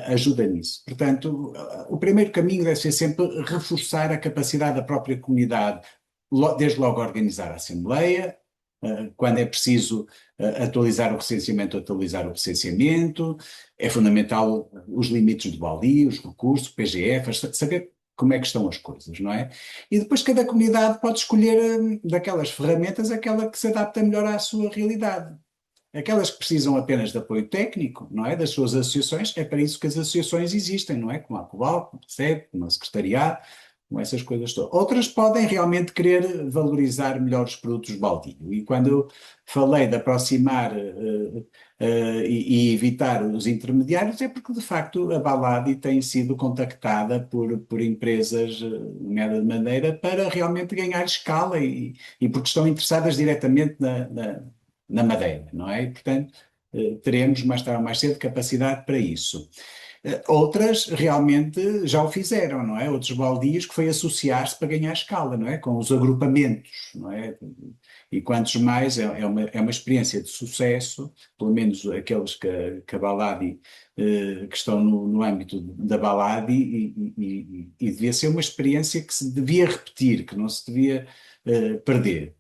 ajuda nisso. Portanto, o primeiro caminho deve ser sempre reforçar a capacidade da própria comunidade, desde logo organizar a Assembleia, quando é preciso atualizar o recenseamento, é fundamental os limites do baldio, os recursos, o PGF, saber como é que estão as coisas, não é? E depois cada comunidade pode escolher daquelas ferramentas aquela que se adapta melhor à sua realidade. Aquelas que precisam apenas de apoio técnico, não é? Das suas associações, é para isso que as associações existem, não é? Como a Cobal, como a SEB, como a Secretariado, com essas coisas todas. Outras podem realmente querer valorizar melhor os produtos baldio. E quando eu falei de aproximar e evitar os intermediários, é porque, de facto, a Baladi tem sido contactada por empresas, nomeada de madeira, para realmente ganhar escala e porque estão interessadas diretamente na madeira, não é? E, portanto, teremos mais tarde ou mais cedo capacidade para isso. Outras realmente já o fizeram, não é? Outros baldios que foi associar-se para ganhar escala, não é? Com os agrupamentos, não é? E quantos mais, é uma experiência de sucesso, pelo menos aqueles que a Baladi, que estão no âmbito da Baladi, e devia ser uma experiência que se devia repetir, que não se devia perder.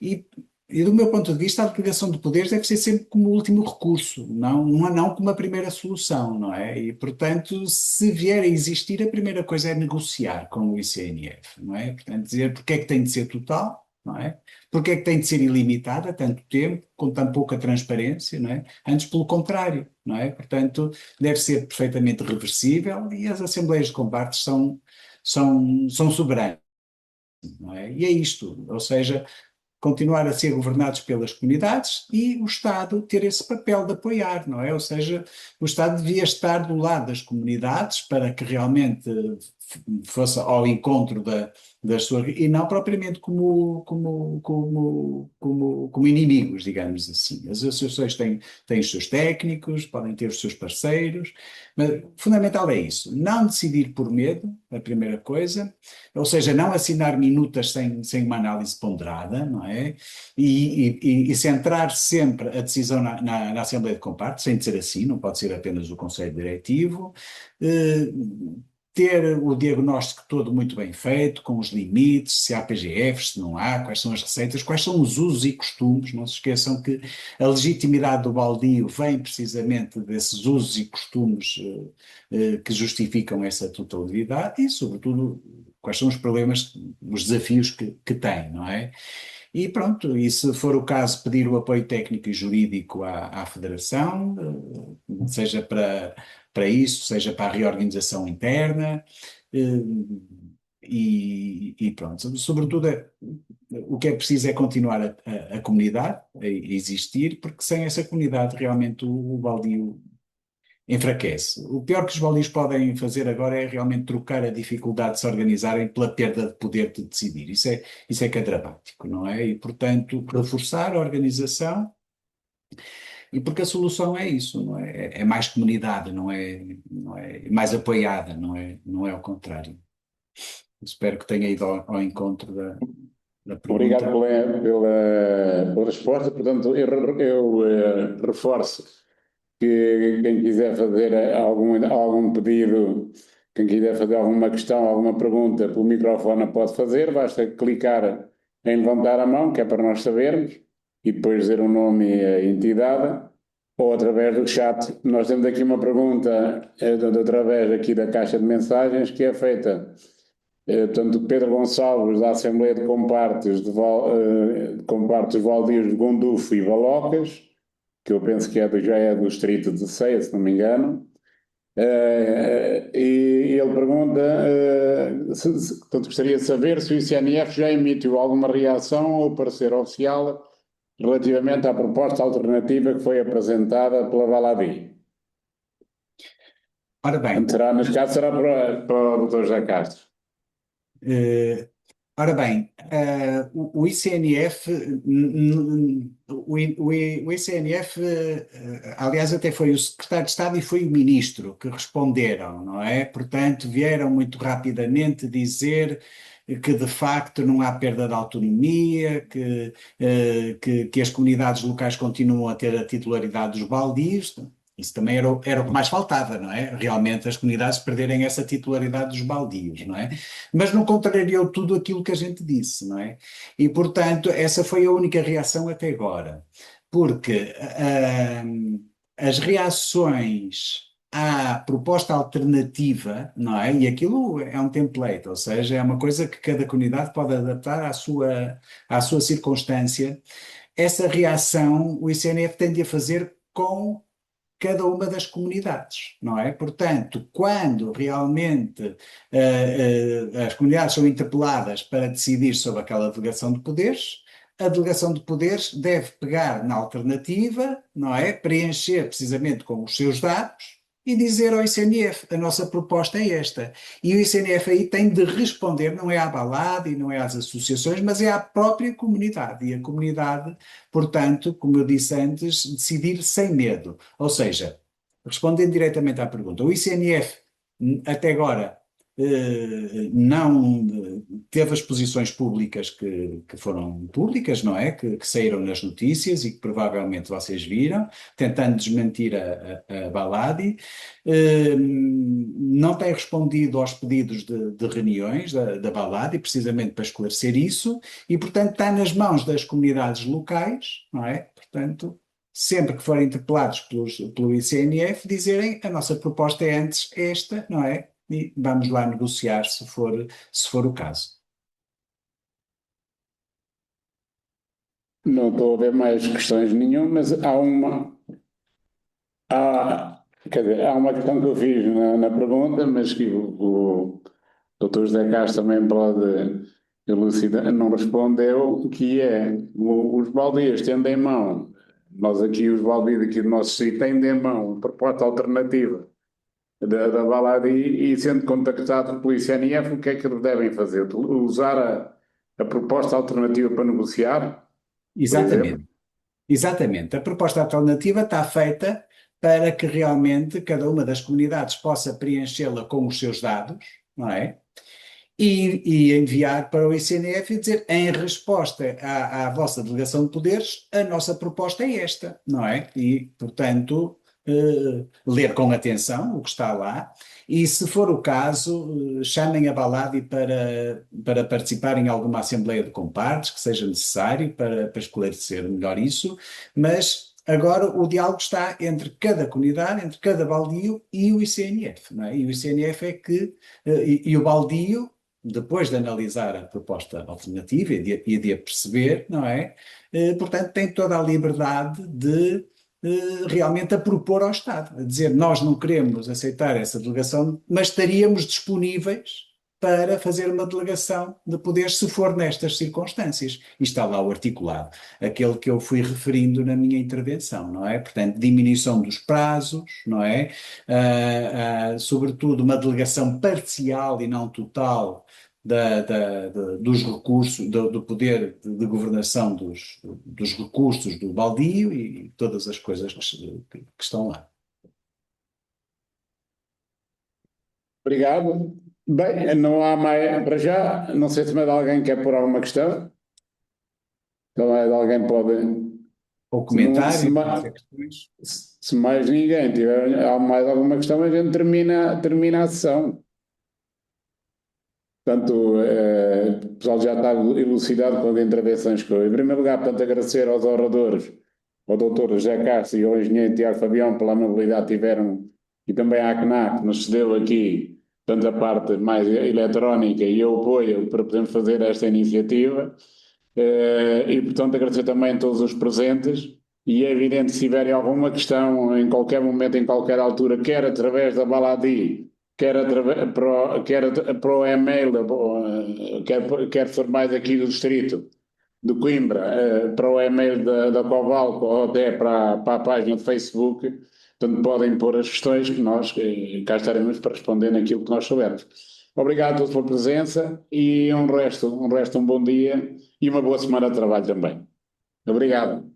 E, e do meu ponto de vista, a delegação de poderes deve ser sempre como último recurso, não como a primeira solução, não é? E, portanto, se vier a existir, a primeira coisa é negociar com o ICNF, não é? Portanto, dizer porque é que tem de ser total, não é? Porque é que tem de ser ilimitada há tanto tempo, com tão pouca transparência, não é? Antes, pelo contrário, não é? Portanto, deve ser perfeitamente reversível e as assembleias de compartes são soberanas, não é? E é isto, ou seja, continuar a ser governados pelas comunidades e o Estado ter esse papel de apoiar, não é? Ou seja, o Estado devia estar do lado das comunidades para que realmente fosse ao encontro das suas, e não propriamente como inimigos, digamos assim. As associações têm os seus técnicos, podem ter os seus parceiros, mas fundamental é isso, não decidir por medo, a primeira coisa, ou seja, não assinar minutas sem uma análise ponderada, não é? E centrar sempre a decisão na Assembleia de Compartes, sem ser assim, não pode ser apenas o Conselho Diretivo, eh, ter o diagnóstico todo muito bem feito, com os limites, se há PGFs, se não há, quais são as receitas, quais são os usos e costumes. Não se esqueçam que a legitimidade do baldio vem precisamente desses usos e costumes que justificam essa totalidade e, sobretudo, quais são os problemas, os desafios que tem, não é? E pronto, e se for o caso, pedir o apoio técnico e jurídico à Federação, seja para isso, seja para a reorganização interna, eh, e pronto. Sobretudo, o que é preciso é continuar a comunidade a existir, porque sem essa comunidade realmente o baldio enfraquece. O pior que os baldios podem fazer agora é realmente trocar a dificuldade de se organizarem pela perda de poder de decidir. Isso é que é dramático, não é? E, portanto, reforçar a organização, e porque a solução é isso, não é? É mais comunidade, não é mais apoiada, não é ao contrário. Espero que tenha ido ao encontro da Obrigado pergunta. pela resposta. Portanto, eu reforço que quem quiser fazer algum pedido, quem quiser fazer alguma questão, alguma pergunta, pelo microfone pode fazer, basta clicar em levantar a mão, que é para nós sabermos, e depois dizer o nome e a entidade, ou através do chat. Nós temos aqui uma pergunta, através aqui da caixa de mensagens, que é feita. Portanto, Pedro Gonçalves, da Assembleia de Compartes de Compartes Valdios de Gondufo e Valocas, que eu penso que já é do distrito de Ceia, se não me engano, e ele pergunta, portanto, gostaria de saber se o ICNF já emitiu alguma reação ou parecer oficial relativamente à proposta alternativa que foi apresentada pela Valadi. Ora bem, Neste caso será para o Dr. José Castro. Ora bem, o ICNF, o ICNF, aliás, até foi o secretário de Estado e foi o ministro que responderam, não é? Portanto, vieram muito rapidamente dizer que de facto não há perda de autonomia, que as comunidades locais continuam a ter a titularidade dos baldios. Isso também era o que mais faltava, não é? Realmente as comunidades perderem essa titularidade dos baldios, não é? Mas não contrariou tudo aquilo que a gente disse, não é? E, portanto, essa foi a única reação até agora. Porque as reações à proposta alternativa, não é? E aquilo é um template, ou seja, é uma coisa que cada comunidade pode adaptar à sua circunstância. Essa reação o ICNF tende a fazer com cada uma das comunidades, não é? Portanto, quando realmente as comunidades são interpeladas para decidir sobre aquela delegação de poderes, a delegação de poderes deve pegar na alternativa, não é? Preencher precisamente com os seus dados e dizer ao ICNF, a nossa proposta é esta. E o ICNF aí tem de responder, não é à balada e não é às associações, mas é à própria comunidade. E a comunidade, portanto, como eu disse antes, decidir sem medo. Ou seja, respondendo diretamente à pergunta, o ICNF até agora não teve as posições públicas que foram públicas, não é? Que saíram nas notícias e que provavelmente vocês viram, tentando desmentir a Baladi. Não tem respondido aos pedidos de reuniões da Baladi, precisamente para esclarecer isso, e, portanto, está nas mãos das comunidades locais, não é? Portanto, sempre que forem interpelados pelo ICNF, dizerem a nossa proposta é antes esta, não é? E vamos lá negociar se for o caso. Não estou a ver mais questões nenhumas, mas quer dizer, há uma questão que eu fiz na pergunta, mas que o Dr. José Castro também pode elucidar, não respondeu, que é os baldias tendo em mão, nós aqui, os baldias aqui do nosso sítio, têm em mão uma proposta alternativa da Baladi e sendo contactados pelo ICNF, o que é que eles devem fazer? Usar a proposta alternativa para negociar, por exemplo? Exatamente. Exatamente. A proposta alternativa está feita para que realmente cada uma das comunidades possa preenchê-la com os seus dados, não é? E enviar para o ICNF e dizer, em resposta à vossa delegação de poderes, a nossa proposta é esta, não é? E, portanto, ler com atenção o que está lá e, se for o caso, chamem a Baladi para participar em alguma assembleia de compartes que seja necessário para esclarecer melhor isso, mas agora o diálogo está entre cada comunidade, entre cada baldio e o ICNF, não é? E o ICNF é que, e o baldio, depois de analisar a proposta alternativa e de a perceber, não é? Portanto, tem toda a liberdade de realmente a propor ao Estado, a dizer, nós não queremos aceitar essa delegação, mas estaríamos disponíveis para fazer uma delegação de poderes se for nestas circunstâncias. E está lá o articulado, aquele que eu fui referindo na minha intervenção, não é? Portanto, diminuição dos prazos, não é? Sobretudo uma delegação parcial e não total dos recursos, do poder de governação dos recursos do baldio e todas as coisas que estão lá. Obrigado. Bem, não há mais para já. Não sei se mais alguém quer pôr alguma questão. Então, mais alguém pode. Ou Se, não, comentário, fazer questões. se mais ninguém tiver mais alguma questão, a gente termina a sessão. Portanto, o pessoal já está elucidado com as intervenções que houve. Em primeiro lugar, portanto, agradecer aos oradores, ao doutor José Castro e ao engenheiro Tiago Fabião pela amabilidade que tiveram e também à CNAC que nos cedeu aqui tanto a parte mais eletrónica e o apoio para podermos fazer esta iniciativa. E, portanto, agradecer também a todos os presentes e é evidente que se tiverem alguma questão em qualquer momento, em qualquer altura, quer através da Baladi, quer para o e-mail, quer for mais aqui do distrito de Coimbra, para o e-mail da Covalco ou até para a página de Facebook, portanto podem pôr as questões que nós cá estaremos para responder naquilo que nós soubermos. Obrigado a todos pela presença e um bom dia e uma boa semana de trabalho também. Obrigado.